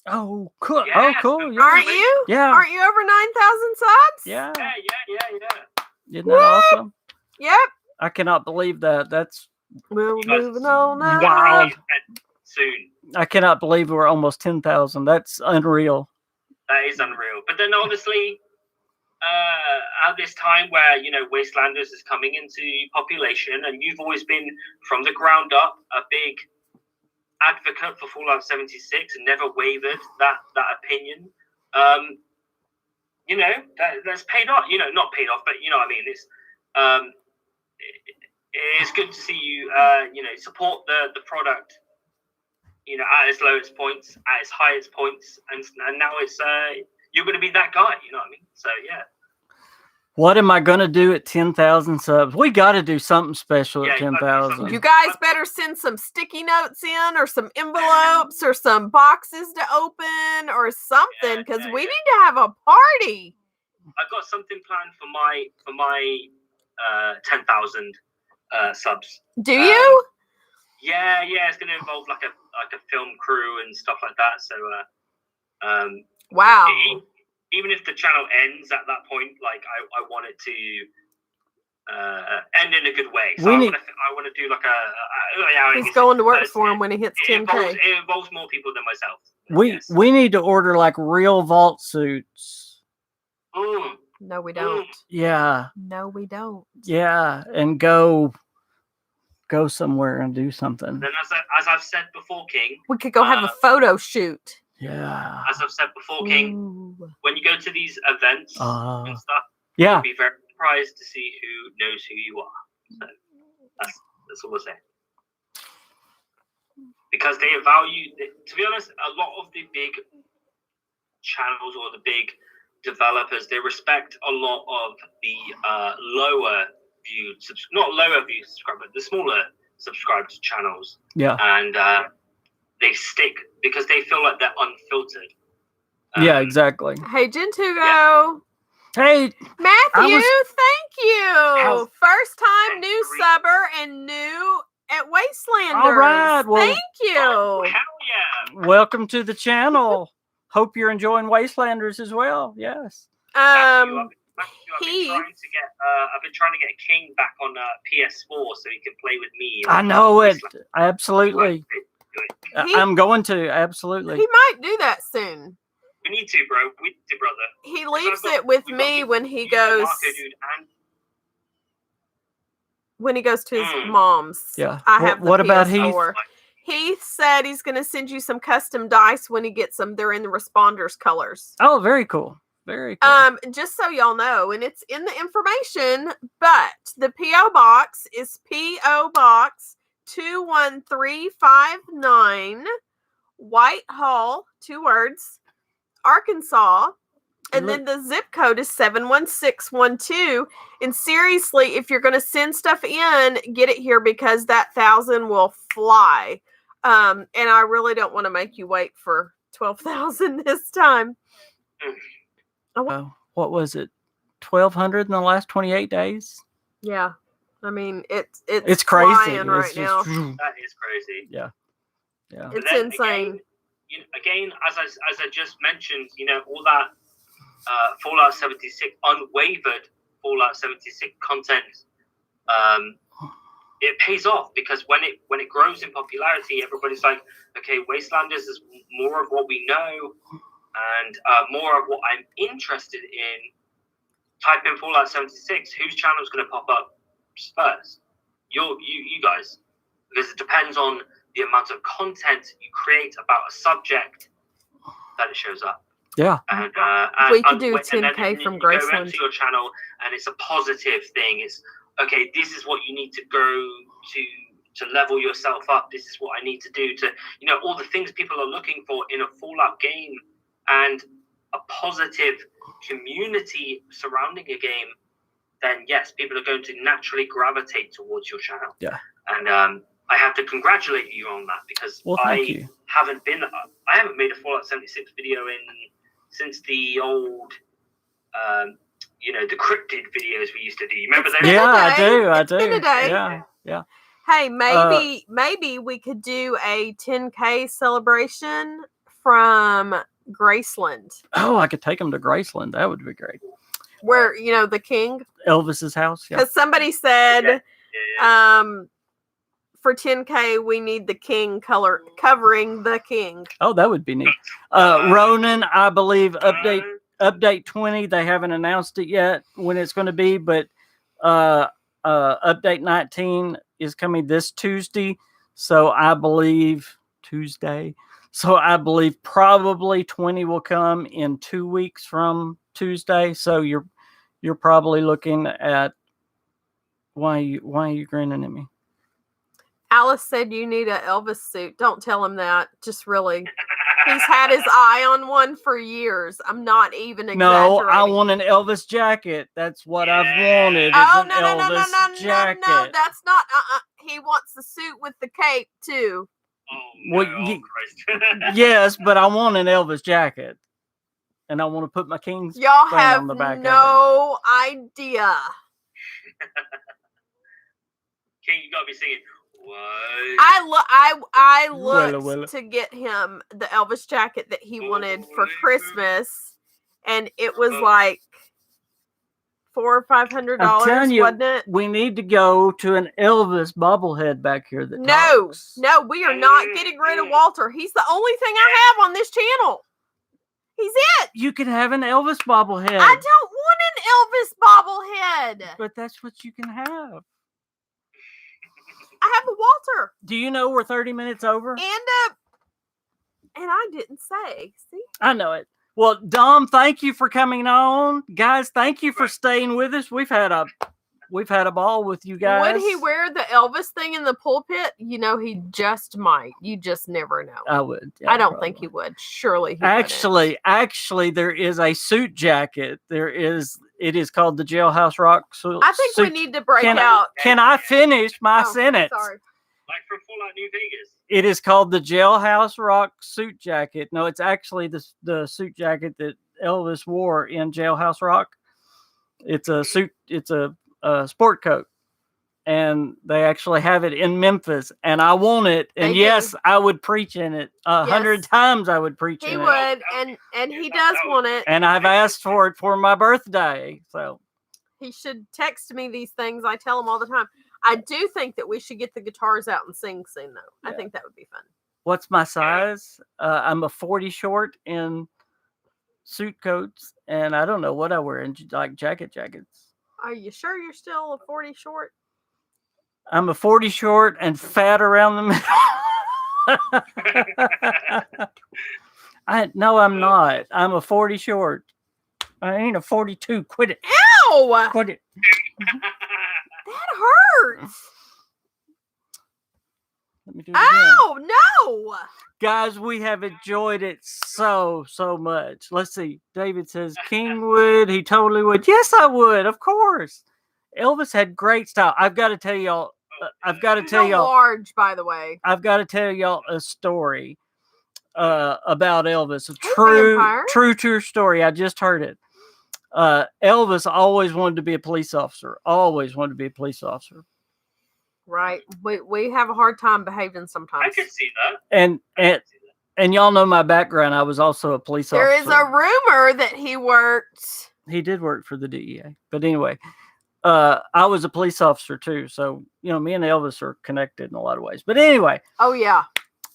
Oh, cool. Yes, oh, cool. Yeah. Aren't you? Yeah. Aren't you over 9,000 subs? Yeah. Yeah. Isn't that awesome? Yep. I cannot believe that. That's We're moving on now. Wow. Soon. I cannot believe we're almost 10,000. That's unreal. That is unreal. But then honestly, at this time where, you know, Wastelanders is coming into population, and you've always been from the ground up a big advocate for Fallout 76 and never wavered that opinion. You know, that's paid off. You know, not paid off, but you know what I mean. It's good to see you you know, support the product, you know, at its lowest points, at its highest points, and now it's you're going to be that guy, you know what I mean? So yeah. What am I going to do at 10,000 subs? We got to do something special at 10,000. You guys better send some sticky notes in, or some envelopes, or some boxes to open, or something, because we need to have a party. I've got something planned for my 10,000 subs. Do you? Yeah, it's going to involve like a film crew and stuff like that. So, wow. Even if the channel ends at that point, like I want it to end in a good way. So I want to do like he's going to work for him when he hits 10K. It involves more people than myself. We need to order like real vault suits. No, we don't. Yeah. No, we don't. Yeah, and go somewhere and do something. Then as I've said before, King, we could go have a photo shoot. Yeah. As I've said before, King, when you go to these events and stuff, yeah, you'll be very surprised to see who knows who you are. So that's all we're saying. Because they value, to be honest, a lot of the big channels or the big developers, they respect a lot of the lower viewed, not lower viewed subscribers, the smaller subscribed channels. Yeah. And they stick because they feel like they're unfiltered. Yeah, exactly. Hey, Gentugo. Yeah. Hey, Matthew, thank you. First time new Three. subber and new at Wastelanders. All right, well, thank you. Oh, hell yeah. welcome to the channel. Hope you're enjoying Wastelanders as well. Yes. Matthew, He- I've been trying to get King back on PS4 so he can play with me. I know it. Absolutely. He- I'm going to. Absolutely. He might do that soon. We need to, bro. We need to, brother. He leaves it with me when he Use the goes Marco, dude, and to his mom's. Yeah. I have the What about PS4. He said he's going to send you some custom dice when he gets them. They're in the responders colors. Oh, very cool. Very cool. Just so y'all know, and it's in the information, but the P.O. Box is P.O. Box 21359, Whitehall, 2 words, Arkansas, and then the zip code is 71612. And seriously, if you're going to send stuff in, get it here because that 1,000 will fly. And I really don't want to make you wait for 12,000 this time. What was it? 1,200 in the last 28 days? Yeah. I mean, it's crazy. flying right It's now. that is crazy. Yeah. Yeah. It's then insane. Again, as I just mentioned, all that Fallout 76 unwavered Fallout 76 content, it pays off because when it grows in popularity, everybody's like, okay, Wastelanders is more of what we know and more of what I'm interested in. Type in Fallout 76. Whose channel is going to pop up first? You guys, because it depends on the amount of content you create about a subject that it shows up. Yeah. And we could do 10K from Graceland. You go into your channel and it's a positive thing. It's okay. This is what you need to go to level yourself up. This is what I need to do to all the things people are looking for in a Fallout game, and a positive community surrounding a game. Then yes, people are going to naturally gravitate towards your channel. Yeah. And I have to congratulate you on that because I haven't made a Fallout 76 video since the old, the cryptid videos we used to do. You remember those? Yeah, I do. It's been a day. Yeah. Hey, maybe we could do a 10K celebration from Graceland. Oh, I could take them to Graceland. That would be great. Where, the king? Elvis's house. Yeah. Because somebody said, for 10K, we need the king covering the king. Oh, that would be neat. Ronan, I believe, update 20. They haven't announced it yet when it's going to be, but update 19 is coming this Tuesday. So I believe Tuesday. So I believe probably 20 will come in 2 weeks from Tuesday. So you're probably looking at why are you grinning at me? Alice said you need an Elvis suit. Don't tell him that. Just really. He's had his eye on one for years. I'm not even exaggerating. No, I want an Elvis jacket. That's what I've wanted. Oh, no, that's not. He wants the suit with the cape too. Oh, yes, but I want an Elvis jacket, and I want to put my King's Y'all thing have on the back no idea. King, you gotta be singing. What? I looked to get him the Elvis jacket that he wanted for Christmas, and it was like $400 or $500, wasn't it? We need to go to an Elvis bobblehead back here. That No, we are not getting rid of Walter. He's the only thing I have on this channel. He's it. You can have an Elvis bobblehead. I don't want an Elvis bobblehead. But that's what you can have. I have a Walter. Do you know we're 30 minutes over? And I didn't say. See? I know it. Well, Dom, thank you for coming on. Guys, thank you for staying with us. We've had a We've had a ball with you guys. Would he wear the Elvis thing in the pulpit? You know, he just might. You just never know. I would. Yeah, I don't probably. think he would. Surely he Actually, there is a suit jacket. It is called the Jailhouse Rock suit. I think we need to break out. Can I finish my sentence? Sorry. Like for Fallout New Vegas. It is called the Jailhouse Rock suit jacket. No, it's actually the suit jacket that Elvis wore in Jailhouse Rock. It's a suit. It's a sport coat, and they actually have it in Memphis. And I want it. And yes, I would preach in it 100 times. I would preach in it. He would, and he does want it. And I've asked for it for my birthday. So he should text me these things. I tell him all the time. I do think that we should get the guitars out and sing soon, though. I think that would be fun. What's my size? I'm a 40 short in suit coats, and I don't know what I wear in like jackets. Are you sure you're still a 40 short? I'm a 40 short and fat around the middle. No, I'm not. I'm a 40 short. I ain't a 42. Quit it. Ow! Quit it. That hurts. Let me do it again. Ow, no. Guys, we have enjoyed it so much. Let's see. David says, King would. He totally would. Yes, I would. Of course. Elvis had great style. I've got to tell y'all. Large, by the way. I've got to tell y'all a story about Elvis. A true story. I just heard it. Elvis always wanted to be a police officer. Always wanted to be a police officer. Right. We have a hard time behaving sometimes. I could see that. And y'all know my background. I was also a police officer. There is a rumor that he worked. He did work for the DEA. But anyway, I was a police officer too. So, me and Elvis are connected in a lot of ways. But anyway. Oh, yeah.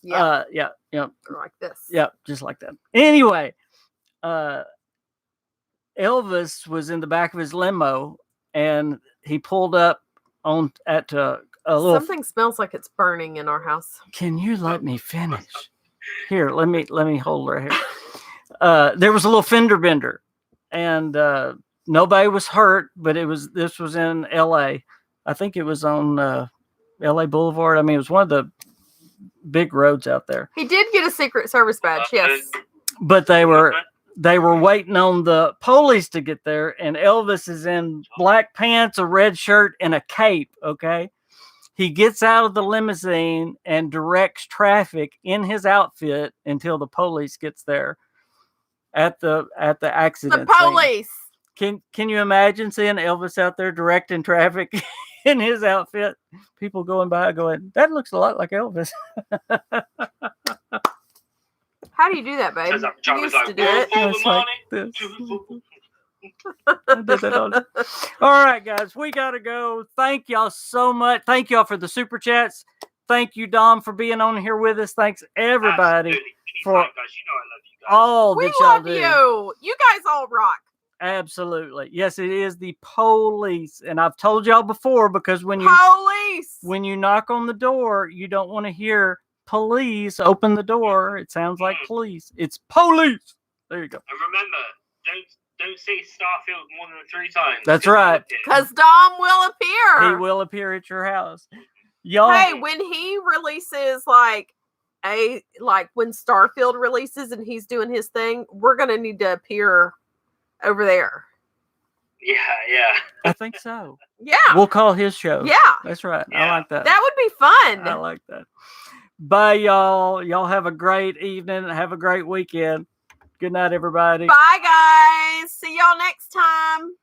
Yeah. Like this. Yeah, just like that. Anyway, Elvis was in the back of his limo, and he pulled up at a little. Something smells like it's burning in our house. Can you let me finish? Here, let me hold right here. There was a little fender bender, and nobody was hurt, but this was in L.A. I think it was on L.A. Boulevard. I mean, it was one of the big roads out there. He did get a Secret Service badge, yes. But they were waiting on the police to get there, and Elvis is in black pants, a red shirt, and a cape, okay? He gets out of the limousine and directs traffic in his outfit until the police gets there at the accident The police! Scene. Can you imagine seeing Elvis out there directing traffic in his outfit? People going by going, that looks a lot like Elvis. How do you do that, babe? You used to do it. All right, guys, we gotta go. Thank y'all so much. Thank y'all for the super chats. Thank you, Dom, for being on here with us. Thanks everybody for guys. I love you guys. all we that y'all love do. you. You guys all rock. Absolutely. Yes, it is the police. And I've told y'all before, because when you knock on the door, you don't want to hear police open the door. It sounds like police. It's police. There you go. And remember, don't say Starfield more than 3 times. That's right. Because Dom will appear. He will appear at your house. Y'all. Hey, when he releases when Starfield releases and he's doing his thing, we're gonna need to appear over there. Yeah. I think so. Yeah. We'll call his show. Yeah. That's right. Yeah. I like that. That would be fun. I like that. Bye, y'all. Y'all have a great evening. Have a great weekend. Good night, everybody. Bye, guys. See y'all next time.